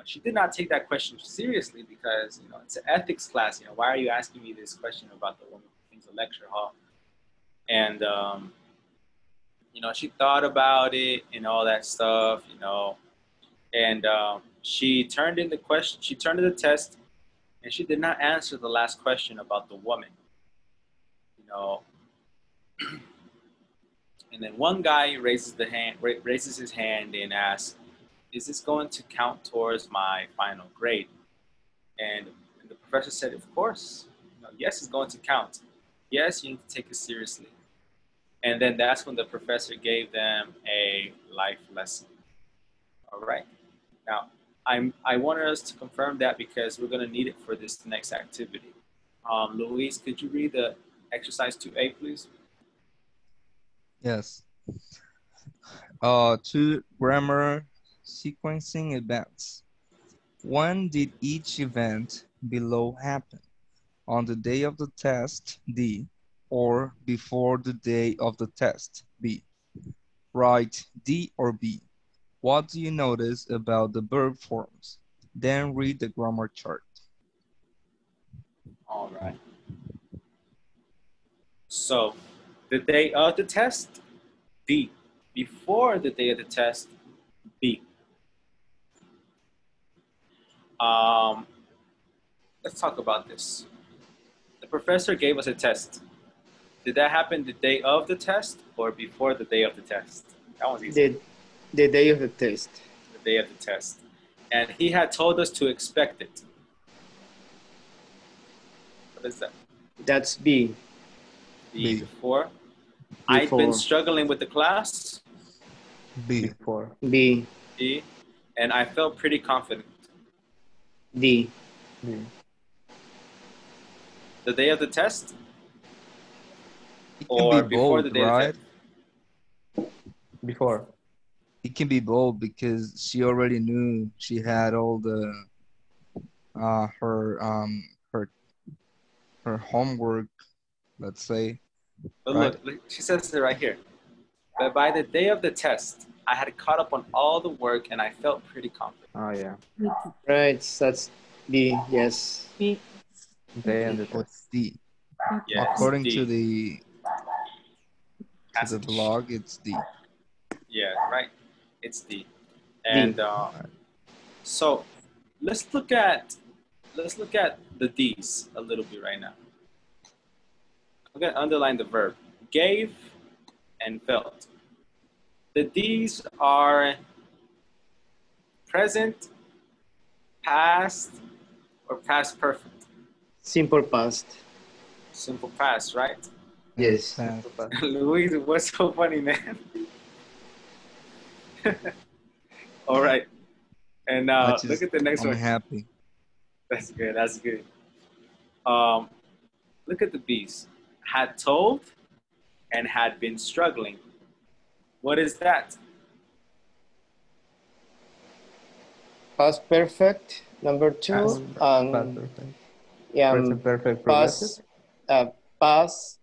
She did not take that question seriously because, it's an ethics class. Why are you asking me this question about the woman who cleans the lecture hall? And, she thought about it and all that stuff, and she turned in the question, she turned in the test, and she did not answer the last question about the woman. You know, and then one guy raises his hand and asks, "Is this going to count towards my final grade?" And the professor said, "Of course. You know, yes, it's going to count. Yes, you need to take it seriously." And then that's when the professor gave them a life lesson. All right. Now, I wanted us to confirm that because we're going to need it for this next activity. Luis, could you read the exercise 2A, please? Yes. Two grammar sequencing events. When did each event below happen? On the day of the test, D, or before the day of the test, B. Write D or B. What do you notice about the verb forms? Then read the grammar chart. All right. So, the day of the test, D. Before the day of the test, B. Let's talk about this. The professor gave us a test. Did that happen the day of the test or before the day of the test? That one's easy. The day of the test. The day of the test. And he had told us to expect it. What is that? That's B. B. B. Before. I've been struggling with the class. B. Before. B. B. And I felt pretty confident. D. B. The day of the test It can or be before both, the day of right? the test? Before. It can be both because she already knew she had all the her homework, let's say. But Right? look, she says it right here. But by the day of the test, I had caught up on all the work and I felt pretty confident. Oh yeah. Right. That's B. Yes. B. Day and the Oh, test. it's D. Yeah, According it's to D. the blog, it's D. Yeah, right. It's D. D. And so let's look at the D's a little bit right now. I'm gonna underline the verb. Gave and felt. The D's are present, past, or past perfect. Simple past. Simple past, right? Yes. Past. Luis, what's so funny, man? All right. And look at the next I'm one. happy. That's good. That's good. Look at the B's. Had told and had been struggling. What is that? Past perfect. Number 2. Past perfect. Yeah. Present perfect progressive. Past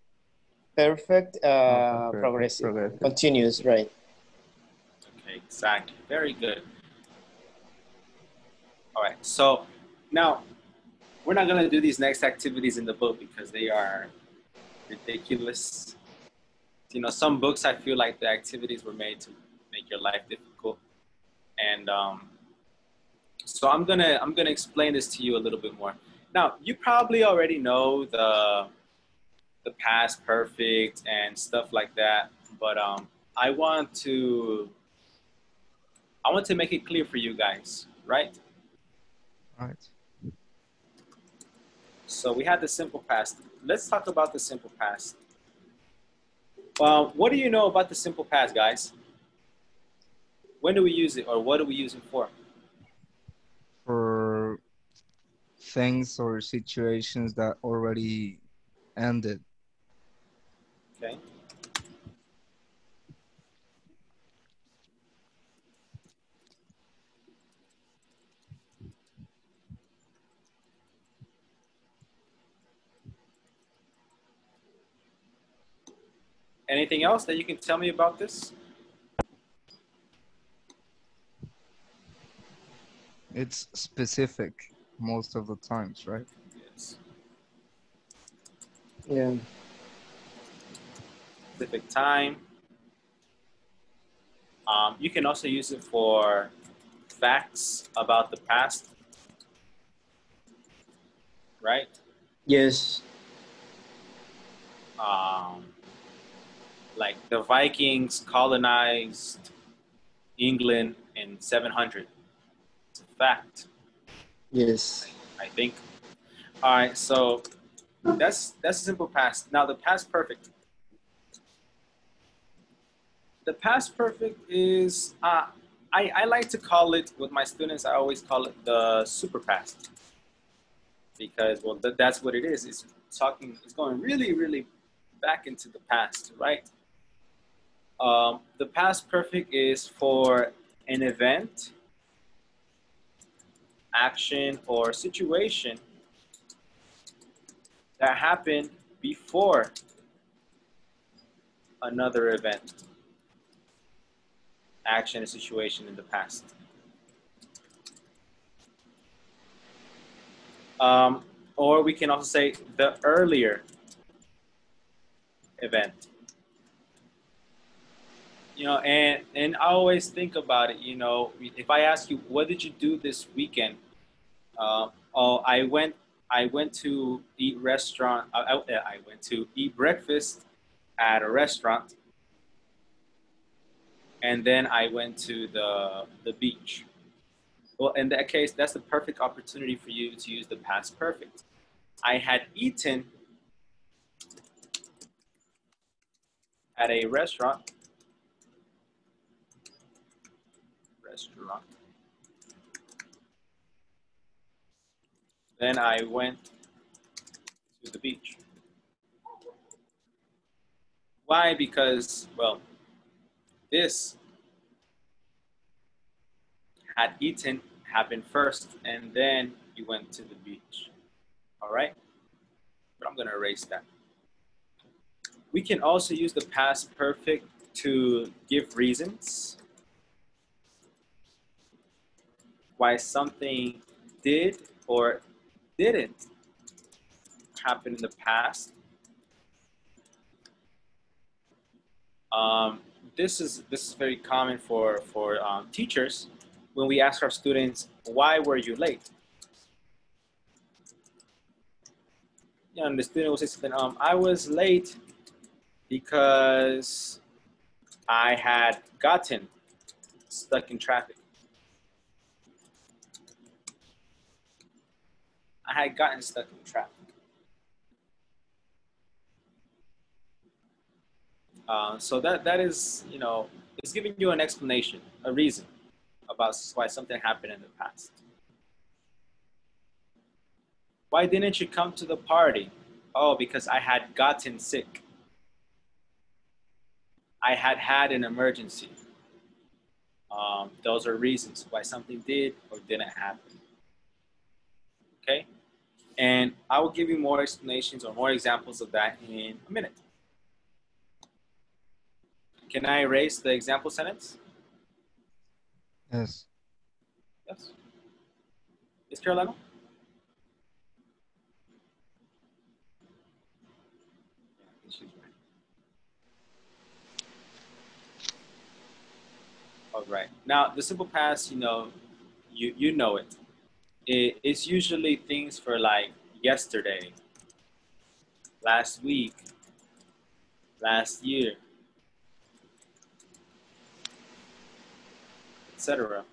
perfect. Past perfect, Progressive. Continuous. Right. Okay, exactly. Very good. All right. So now we're not going to do these next activities in the book because they are ridiculous. You know, some books I feel like the activities were made to make your life difficult, and so I'm gonna explain this to you a little bit more. Now, you probably already know the past perfect and stuff like that, but I want to make it clear for you guys, right? Right. So we had the simple past. Let's talk about the simple past. What do you know about the simple past, guys? When do we use it, or what do we use it for? For things or situations that already ended. Okay. Anything else that you can tell me about this? It's specific most of the times, right? Yes. Yeah. Specific time. You can also use it for facts about the past. right? Yes. Um, like the Vikings colonized England in 700. It's a fact, Yes. I think. All right, so that's a simple past. Now the past perfect. The past perfect is I like to call it with my students. I always call it the super past because well that's what it is. It's talking. It's going really back into the past, right? The past perfect is for an event, action, or situation that happened before another event, action, and situation in the past. Or we can also say the earlier event. You know, and I always think about it. You know, if I ask you, what did you do this weekend? Oh, I went to eat restaurant. I went to eat breakfast at a restaurant, and then I went to the beach. Well, in that case, that's the perfect opportunity for you to use the past perfect. I had eaten at a restaurant. Then I went to the beach. Why? Because, well, this had eaten happened first, and then you went to the beach. All right? But I'm going to erase that. We can also use the past perfect to give reasons why something did or didn't happen in the past. Um, this is very common for teachers when we ask our students, why were you late? You know, and the student will say something, I was late because I had gotten stuck in traffic. I had gotten stuck in traffic. So that is, you know, it's giving you an explanation, a reason about why something happened in the past. Why didn't you come to the party? Oh, because I had gotten sick. I had had an emergency. Those are reasons why something did or didn't happen. Okay? And I will give you more explanations or more examples of that in a minute. Can I erase the example sentence? Yes. Yes. Is Carolina? She's right. All right. Now, the simple past, you know, you know it. It's usually things for like yesterday, last week, last year, etc.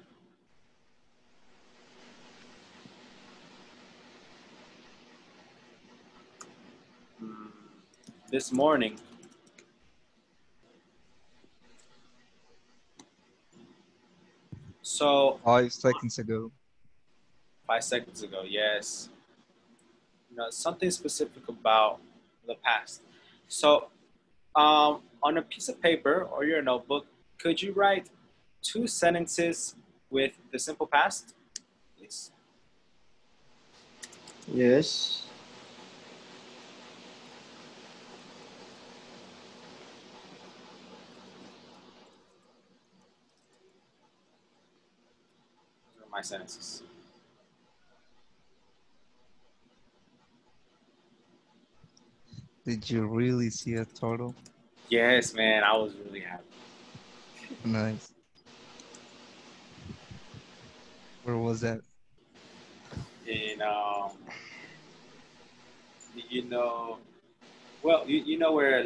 This morning. So 5 seconds ago. 5 seconds ago, yes. You know, something specific about the past. So on a piece of paper or your notebook, could you write 2 sentences with the simple past, please? Yes. Those are my sentences. Did you really see a turtle? Yes, man, I was really happy. Nice. Where was that? In You know, well, you know where, I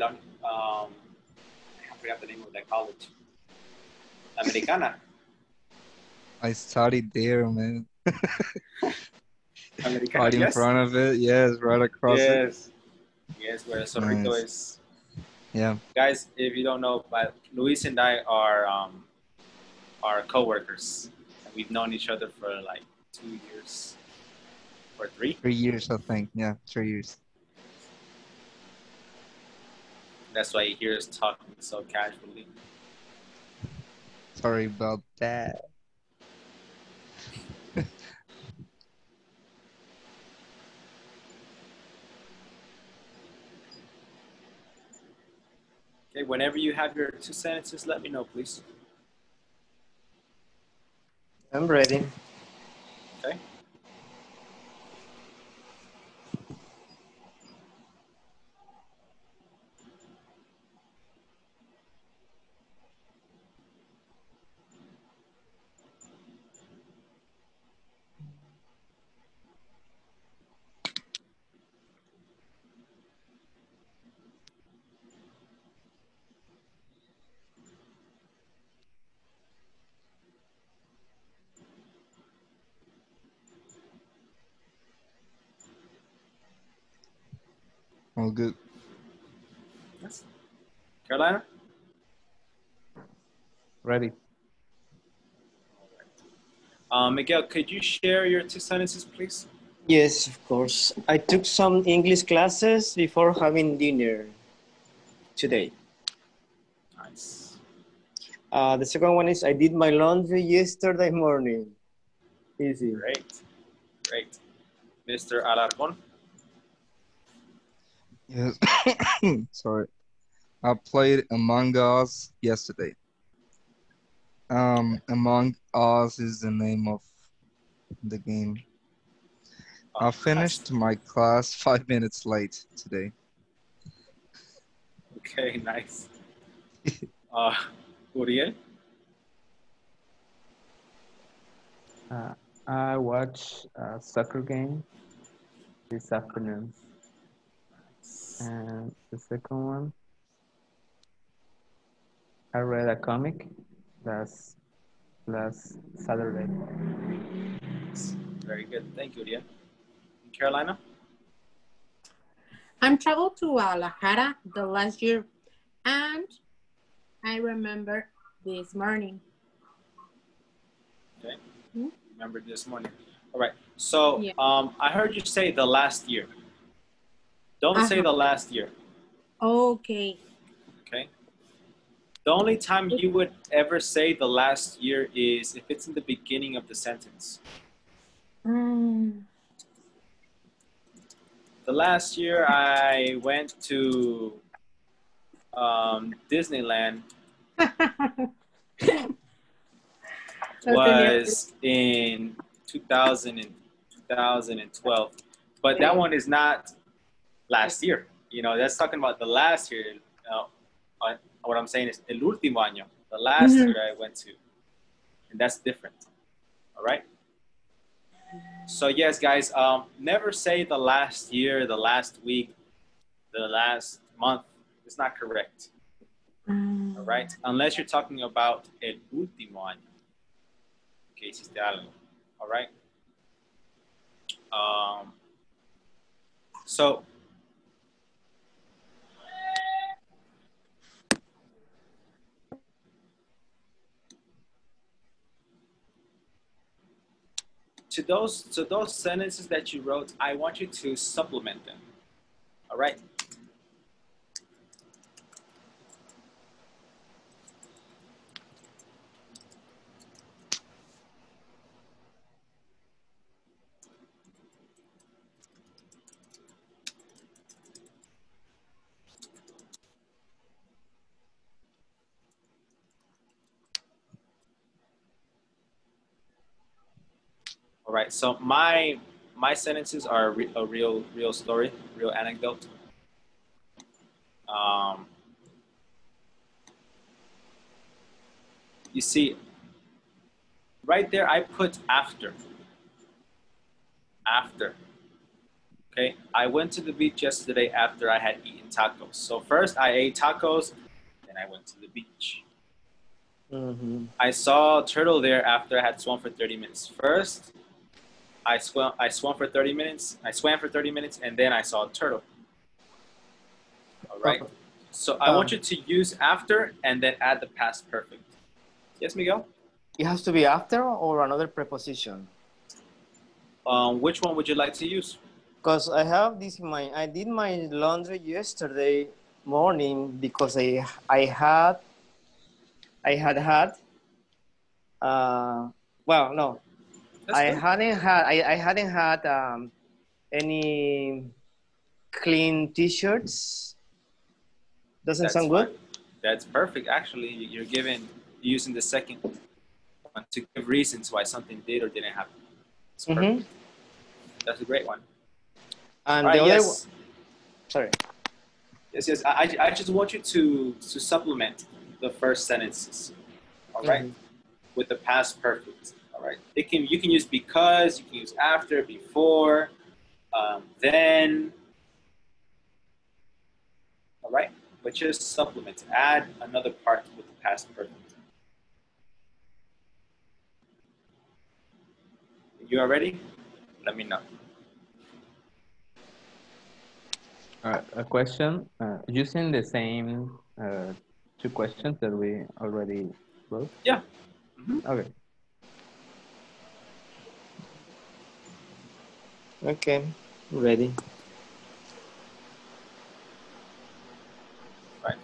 forgot the name of that college. Americana. I studied there, man. Americana, Right in yes? front of it. Yes, right across it. Yes. Yes, where Zorrito Nice. is. Yeah. Guys, if you don't know, but Luis and I are co-workers. And we've known each other for like 2 years or three. 3 years, I think. Yeah, 3 years. That's why you hear us talking so casually. Sorry about that. Okay, whenever you have your 2 sentences, let me know, please. I'm ready. Okay. All good. Yes. Carolina? Ready. Miguel, could you share your 2 sentences, please? Yes, of course. I took some English classes before having dinner today. Nice. The second one is I did my laundry yesterday morning. Easy. Great. Great. Mr. Alarcon? Yes. Sorry. I played Among Us yesterday. Among Us is the name of the game. Oh, I nice. finished my class 5 minutes late today. Okay, nice. Uriel? I watched a soccer game this afternoon. And the second one, I read a comic last Saturday. Very good. Thank you, Uriel. Carolina? I'm traveled to Guadalajara the last year, and I remember this morning. Okay. Hmm? Remember this morning. All right. So Yeah. I heard you say the last year. Don't say the last year. Okay. Okay. The only time you would ever say the last year is if it's in the beginning of the sentence. Mm. The last year I went to Disneyland was in 2012. But that one is not last year. You know, that's talking about the last year. What I'm saying is el último año, the last year I went to. And that's different. All right? So yes, guys, never say the last year, the last week, the last month. It's not correct. All right? Unless you're talking about el último año. Que hiciste algo. All right? So to those sentences that you wrote, I want you to supplement them. All right? All right. So my sentences are a real story, real anecdote. You see, right there, I put after. After. Okay, I went to the beach yesterday after I had eaten tacos. So first I ate tacos, then I went to the beach. I saw a turtle there after I had swum for 30 minutes. First, I swam for 30 minutes. I swam for 30 minutes, and then I saw a turtle. All right. So I want you to use after and then add the past perfect. Yes, Miguel? It has to be after or another preposition? Which one would you like to use? Because I have this in my, I did my laundry yesterday morning because I had well, no, That's I good. hadn't had any clean t-shirts. Doesn't That's sound fine. good? That's perfect. Actually, you're using the second one to give reasons why something did or didn't happen. It's perfect. That's a great one. And All the right, other yes. one, sorry. Yes. I just want you to supplement the first sentences. All right, with the past perfect. All right. You can use because, you can use after, before, then. All right, but just supplement. Add another part with the past perfect. You are ready? Let me know. A question, using the same two questions that we already wrote? Yeah. Okay. Okay, ready. Right.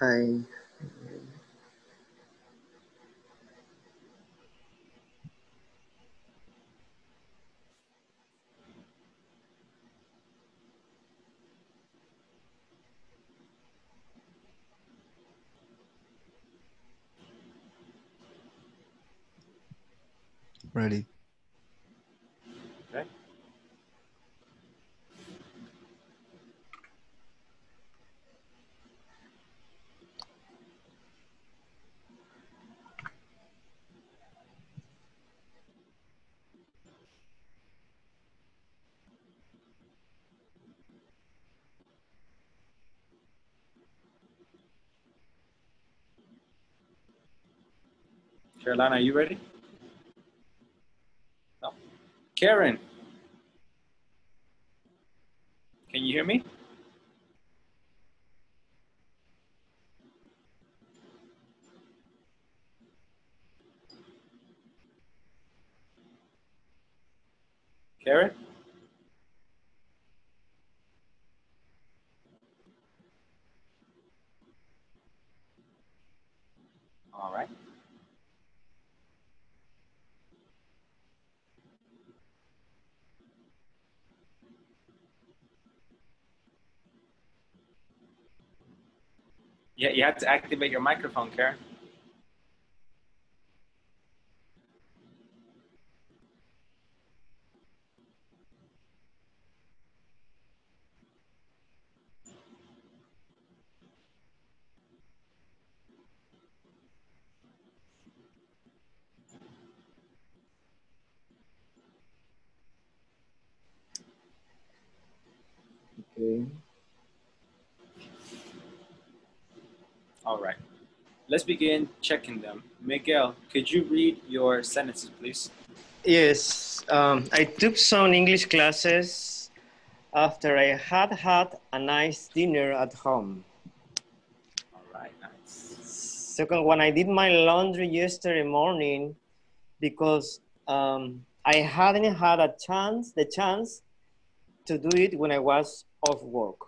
Hi. Ready. Okay. Carolina, are you ready? No. Karen, can you hear me? Karen? All right. Yeah, you have to activate your microphone, Karen. Okay. All right. Let's begin checking them. Miguel, could you read your sentences, please? Yes, I took some English classes after I had a nice dinner at home. All right, nice. Second one, I did my laundry yesterday morning because I hadn't had the chance to do it when I was off work.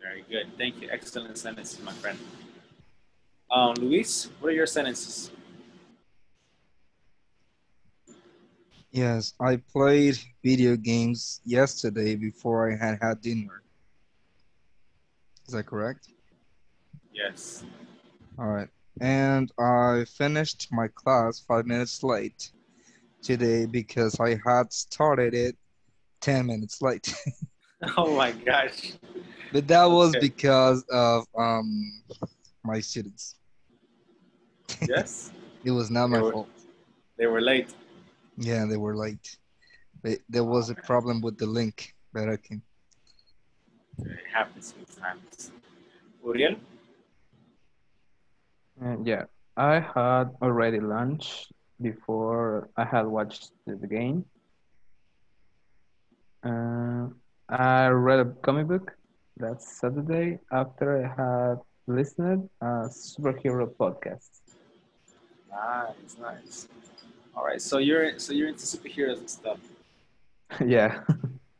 Very good. Thank you. Excellent sentences, my friend. Luis, what are your sentences? Yes, I played video games yesterday before I had dinner. Is that correct? Yes. All right. And I finished my class 5 minutes late today because I had started it 10 minutes late. Oh my gosh. But that was Okay. because of my students. Yes. It was not They my were fault. they were late. Yeah, they were late. But there Oh was a man, problem with the link. But okay. it happens sometimes. Uriel? Yeah, I had already lunch before I had watched the game. Uh, I read a comic book that Saturday after I had listened a superhero podcast. Nice, nice. All right, so you're into superheroes and stuff. Yeah,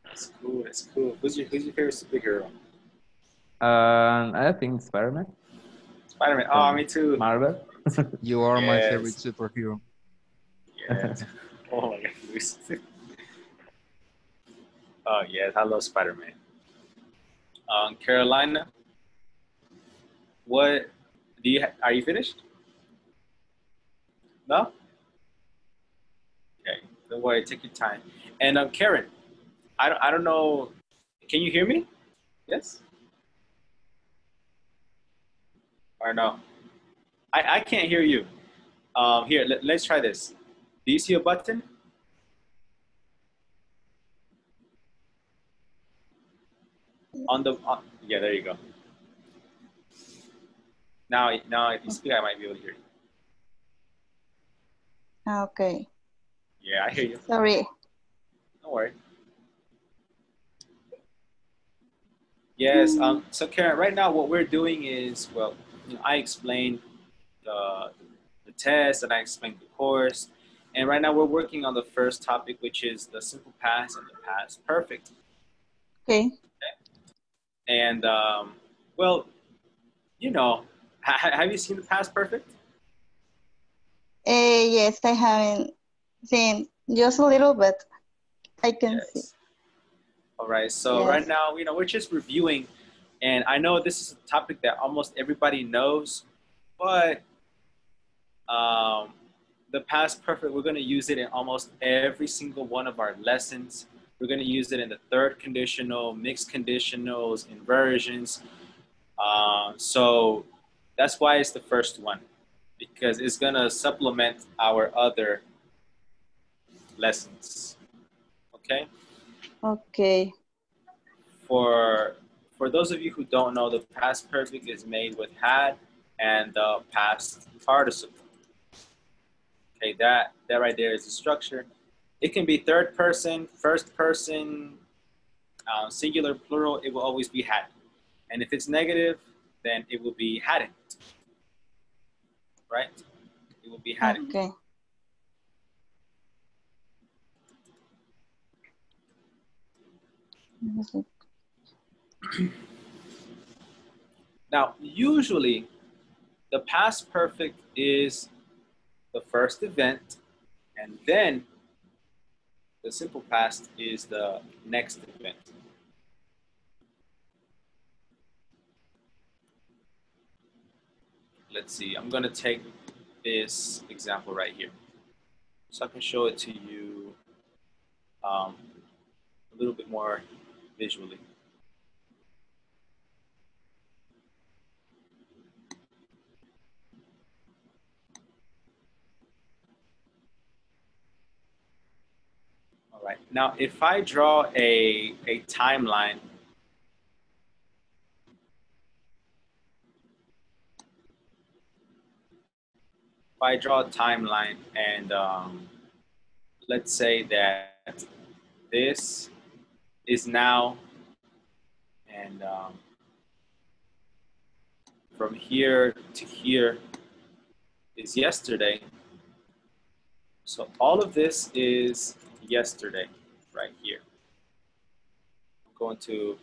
That's cool. That's cool. Who's your favorite superhero? and I think Spider-Man Spider-Man. Oh, from me too. Marvel. You are my favorite Yes, superhero. yes. Oh my God, Luis. Oh yes, I love Spider-Man. Carolina, what are you finished? No? Okay. Don't worry, take your time. And Karen, I don't know. Can you hear me? Yes or no? I can't hear you. Here, let's try this. Do you see a button on the? Yeah, there you go. Now, if you speak, I might be able to hear you. Okay. Yeah, I hear you. Sorry. Don't worry. Yes. So Karen, right now what we're doing is, well, I explained the the test and I explained the course, and right now we're working on the first topic, which is the simple past and the past perfect. Okay. And well, you know, have you seen the past perfect? Yes, I haven't seen just a little bit. I can see. Yes. All right. So right Yes. now, we're just reviewing, and I know this is a topic that almost everybody knows, but um, the past perfect, we're going to use it in almost every single one of our lessons. We're going to use it in the third conditional, mixed conditionals, inversions. So that's why it's the first one, because it's going to supplement our other lessons. Okay. Okay. For for those of you who don't know, the past perfect is made with had and the past participle. Okay, that right there is the structure. It can be third person, first person, singular, plural. It will always be had. And if it's negative, then it will be hadn't. Right? It will be hadn't. Okay. Now, usually, the past perfect is the first event, and then the simple past is the next event. Let's see, I'm going to take this example right here so I can show it to you a little bit more visually. All right, now if I draw a timeline, if I draw a timeline and let's say that this is now, and from here to here is yesterday. So all of this is yesterday right here. I'm going to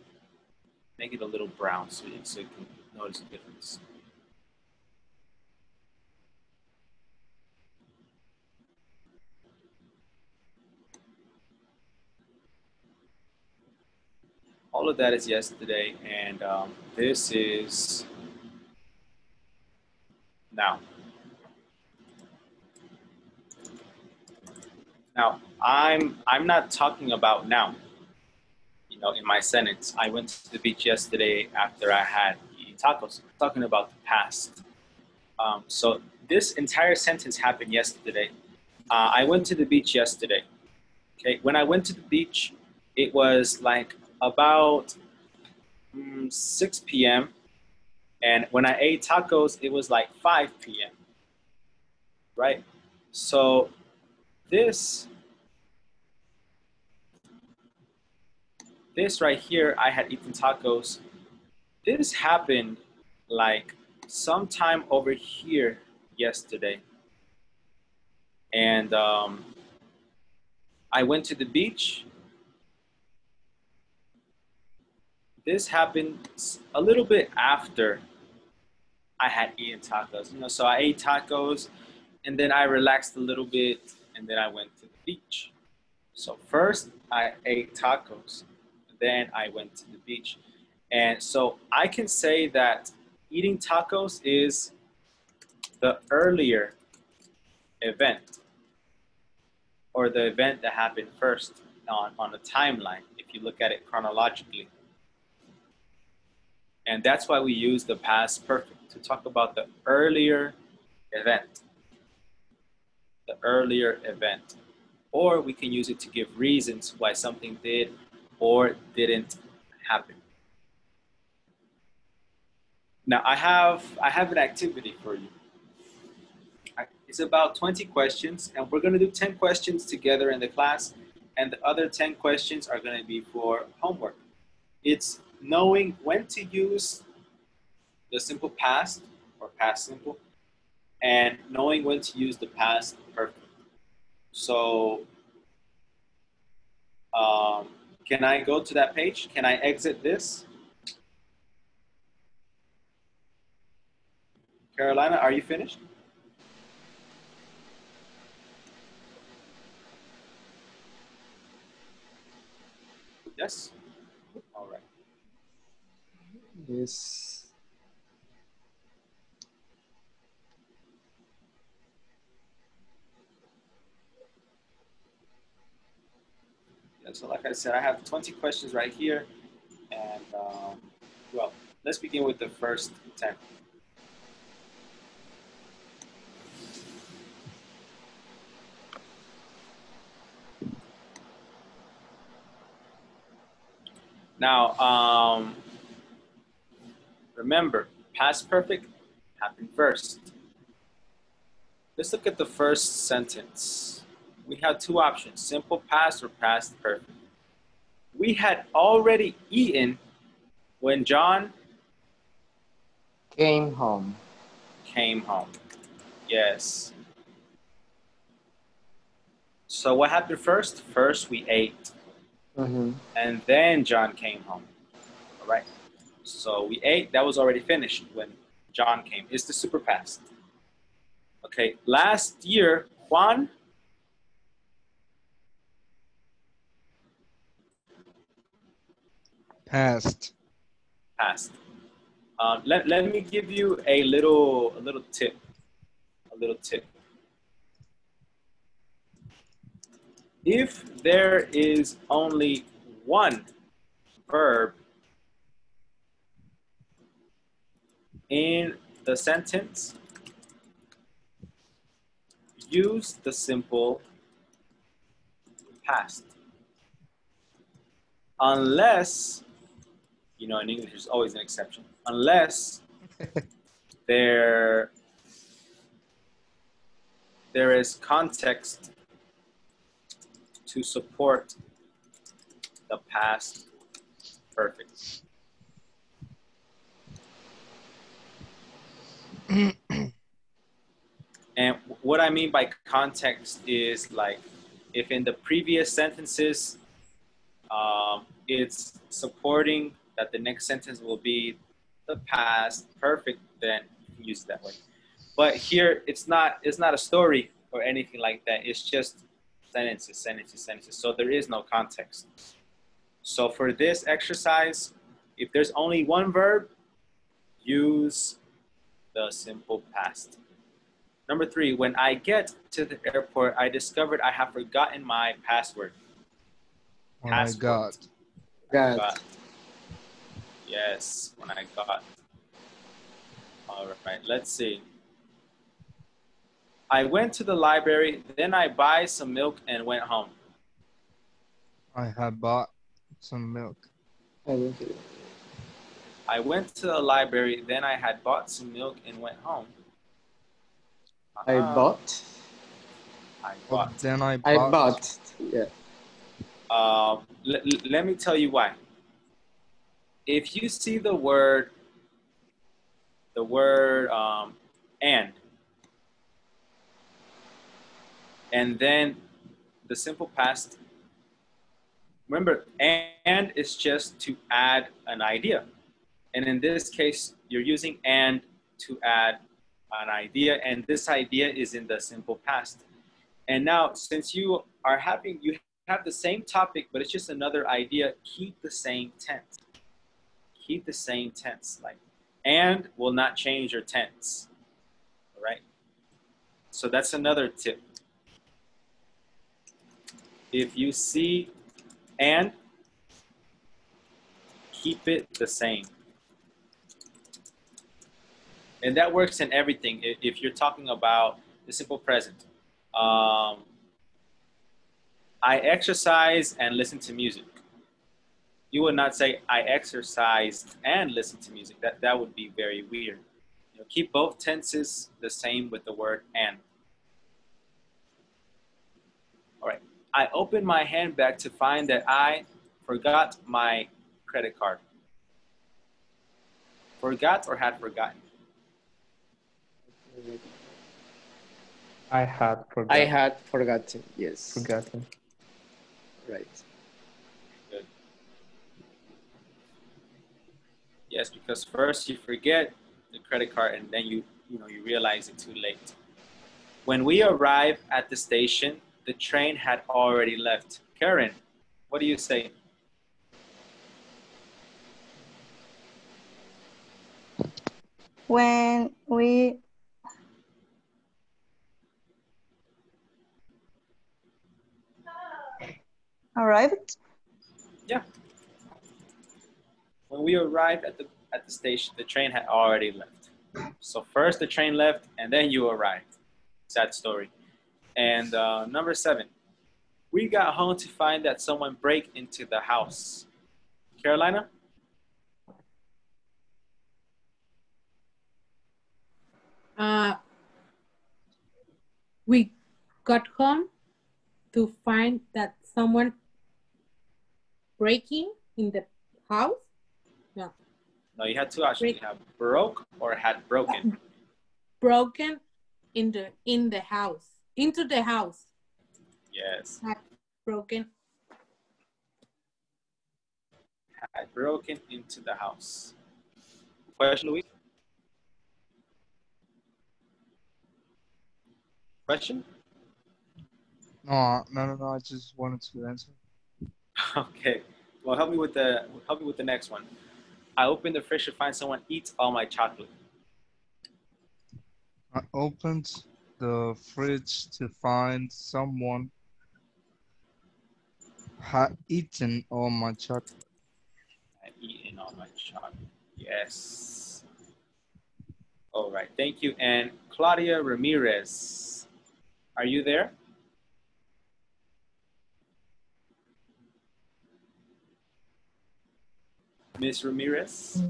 make it a little brown so you can notice the difference. All of that is yesterday, and this is Now, I'm not talking about now. You know, in my sentence, I went to the beach yesterday after I had eaten tacos. I'm talking about the past. So this entire sentence happened yesterday. I went to the beach yesterday. Okay, when I went to the beach, it was like about 6 p.m. And when I ate tacos, it was like 5 p.m. Right? So this right here, I had eaten tacos. This happened like sometime over here yesterday. And I went to the beach. This happened a little bit after I had eaten tacos. You know, so I ate tacos and then I relaxed a little bit and then I went to the beach. So first I ate tacos, then I went to the beach. And so I can say that eating tacos is the earlier event, or the event that happened first on the timeline, if you look at it chronologically. And that's why we use the past perfect to talk about the earlier event. The earlier event. Or we can use it to give reasons why something did or didn't happen. Now I have an activity for you. It's about 20 questions, and we're going to do 10 questions together in the class, and the other 10 questions are going to be for homework. It's knowing when to use the simple past or past simple, and knowing when to use the past perfect. So can I go to that page? Can I exit this? Carolina, are you finished? Yes? All right. Yes. Yeah, so like I said, I have 20 questions right here. And well, let's begin with the first 10. Now, remember, past perfect happened first. Let's look at the first sentence. We have two options, simple past or past perfect. We had already eaten when John Came home. came home. Yes. So what happened first? First we ate. And then John came home. All right. So we ate, that was already finished when John came. It's the super past. Okay, last year, Juan Past. passed. Let me give you a little tip. A little tip. If there is only one verb in the sentence, use the simple past. Unless, you know, in English there's always an exception. Unless there is context to support the past perfect. And what I mean by context is like if in the previous sentences it's supporting that the next sentence will be the past perfect, then you can use it that way. But here it's not a story or anything like that. It's just sentences. So there is no context. So for this exercise, if there's only one verb, use the simple past. Number 3, when I get to the airport, I discovered I have forgotten my password. When I got. Got. Yes, when I got. All right, let's see. I went to the library, then I buy some milk and went home. I had bought some milk. I went to the library, then I had bought some milk and went home. I bought. I bought. Then I bought. I bought. Yeah. Let me tell you why. If you see the word and then the simple past, remember, and is just to add an idea. And in this case, you're using and to add an idea, and this idea is in the simple past. And now, since you have the same topic, but it's just another idea, keep the same tense. Keep the same tense. Like, and will not change your tense. All right? So that's another tip. If you see and, keep it the same. And that works in everything. If you're talking about the simple present, I exercise and listen to music. You would not say I exercised and listen to music. That would be very weird. You know, keep both tenses the same with the word and. All right. I opened my handbag to find that I forgot my credit card. Forgot or had forgotten? I had forgotten. I had forgotten. Yes. Forgotten. Right. Good. Yes, because first you forget the credit card and then you realize it too late. When we arrived at the station, the train had already left. Karen, what do you say? When we arrived, Yeah. When we arrived at the station, the train had already left. So first the train left and then you arrived. Sad story. And number 7, we got home to find that someone broke into the house. Carolina? We got home to find that someone breaking in the house. No. No, you had two options. You have broke or had broken. Broken in the house. Into the house. Yes. Had broken. Had broken into the house. Question, Louis? Question? No, I just wanted to answer. Okay. Well, help me with the next one. I opened the fridge to find someone eats all my chocolate. I opened the fridge to find someone had eaten all my chocolate. Had eaten all my chocolate. Yes. All right. Thank you. And Claudia Ramirez, are you there? Miss Ramirez?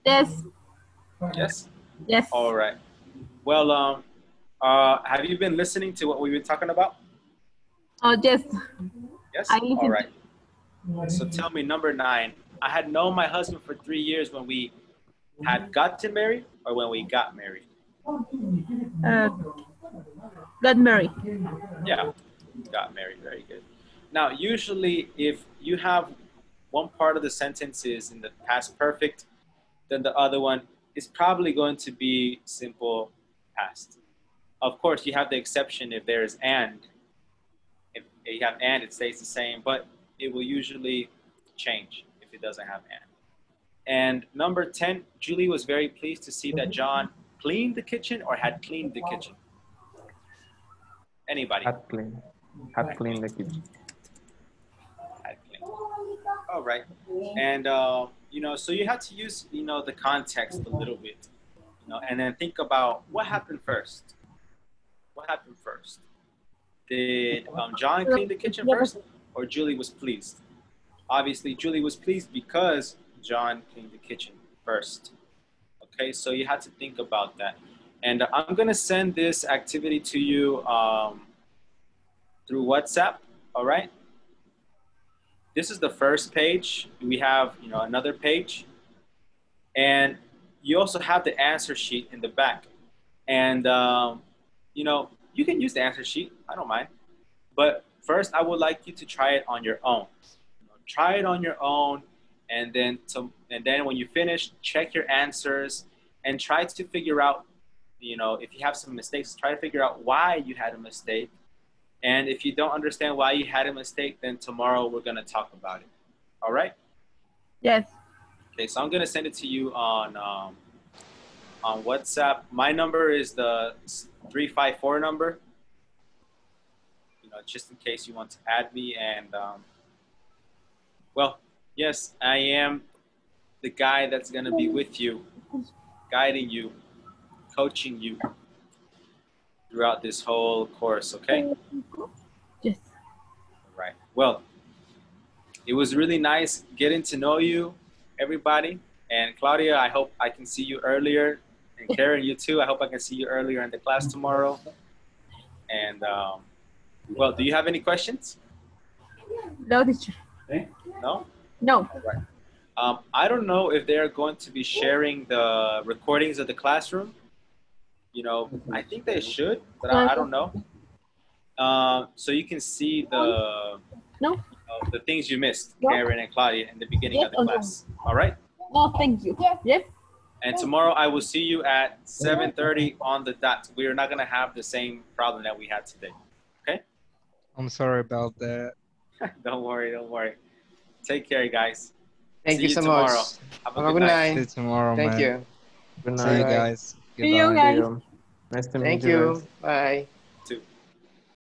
Yes. Yes? Yes. All right. Well, have you been listening to what we've been talking about? Oh, yes. Yes? I listened. All right. So tell me, number 9. I had known my husband for 3 years when we had gotten married or when we got married? Got married. Yeah, got married. Very good. Now, usually if you have one part of the sentence is in the past perfect, then the other one is probably going to be simple past. Of course, you have the exception if there's and. If you have and, it stays the same, but it will usually change if it doesn't have and. And number 10, Julie was very pleased to see that John cleaned the kitchen or had cleaned the kitchen. Anybody? Had clean. Had cleaned the kitchen. Had clean. All right. And, you know, so you have to use, you know, the context a little bit, you know, and then think about what happened first. What happened first? Did John clean the kitchen first, or Julie was pleased? Obviously, Julie was pleased because John cleaned the kitchen first. Okay, so you have to think about that. And I'm going to send this activity to you through WhatsApp, all right? This is the first page. We have, you know, another page. And you also have the answer sheet in the back. And, you know, you can use the answer sheet. I don't mind. But first, I would like you to try it on your own. You know, try it on your own. And then when you finish, check your answers and try to figure out, you know, if you have some mistakes, try to figure out why you had a mistake. And if you don't understand why you had a mistake, then tomorrow we're going to talk about it. All right? Yes. Okay, so I'm going to send it to you on WhatsApp. My number is the 354 number, you know, just in case you want to add me. And, well, yes, I am the guy that's going to be with you, guiding you, coaching you throughout this whole course, okay? Yes. All right. Well, it was really nice getting to know you, everybody. And Claudia, I hope I can see you earlier. And Karen, you too. I hope I can see you earlier in the class tomorrow. And, well, do you have any questions? No, teacher. No? No. All right. I don't know if they're going to be sharing the recordings of the classroom. You know, I think they should, but I don't know. So you can see the the things you missed, Karen and Claudia, in the beginning of the class. All right? No, thank you. Yes. And tomorrow I will see you at 7:30 on the dot. We are not going to have the same problem that we had today. Okay? I'm sorry about that. Don't worry, don't worry. Take care, guys. Thank See you you so tomorrow. much. Have Have a a good good night. See you night. tomorrow, Thank man. you. Good See you night. Bye. guys. See you Goodbye. guys. See you. Nice to Thank meet you guys. you. Bye.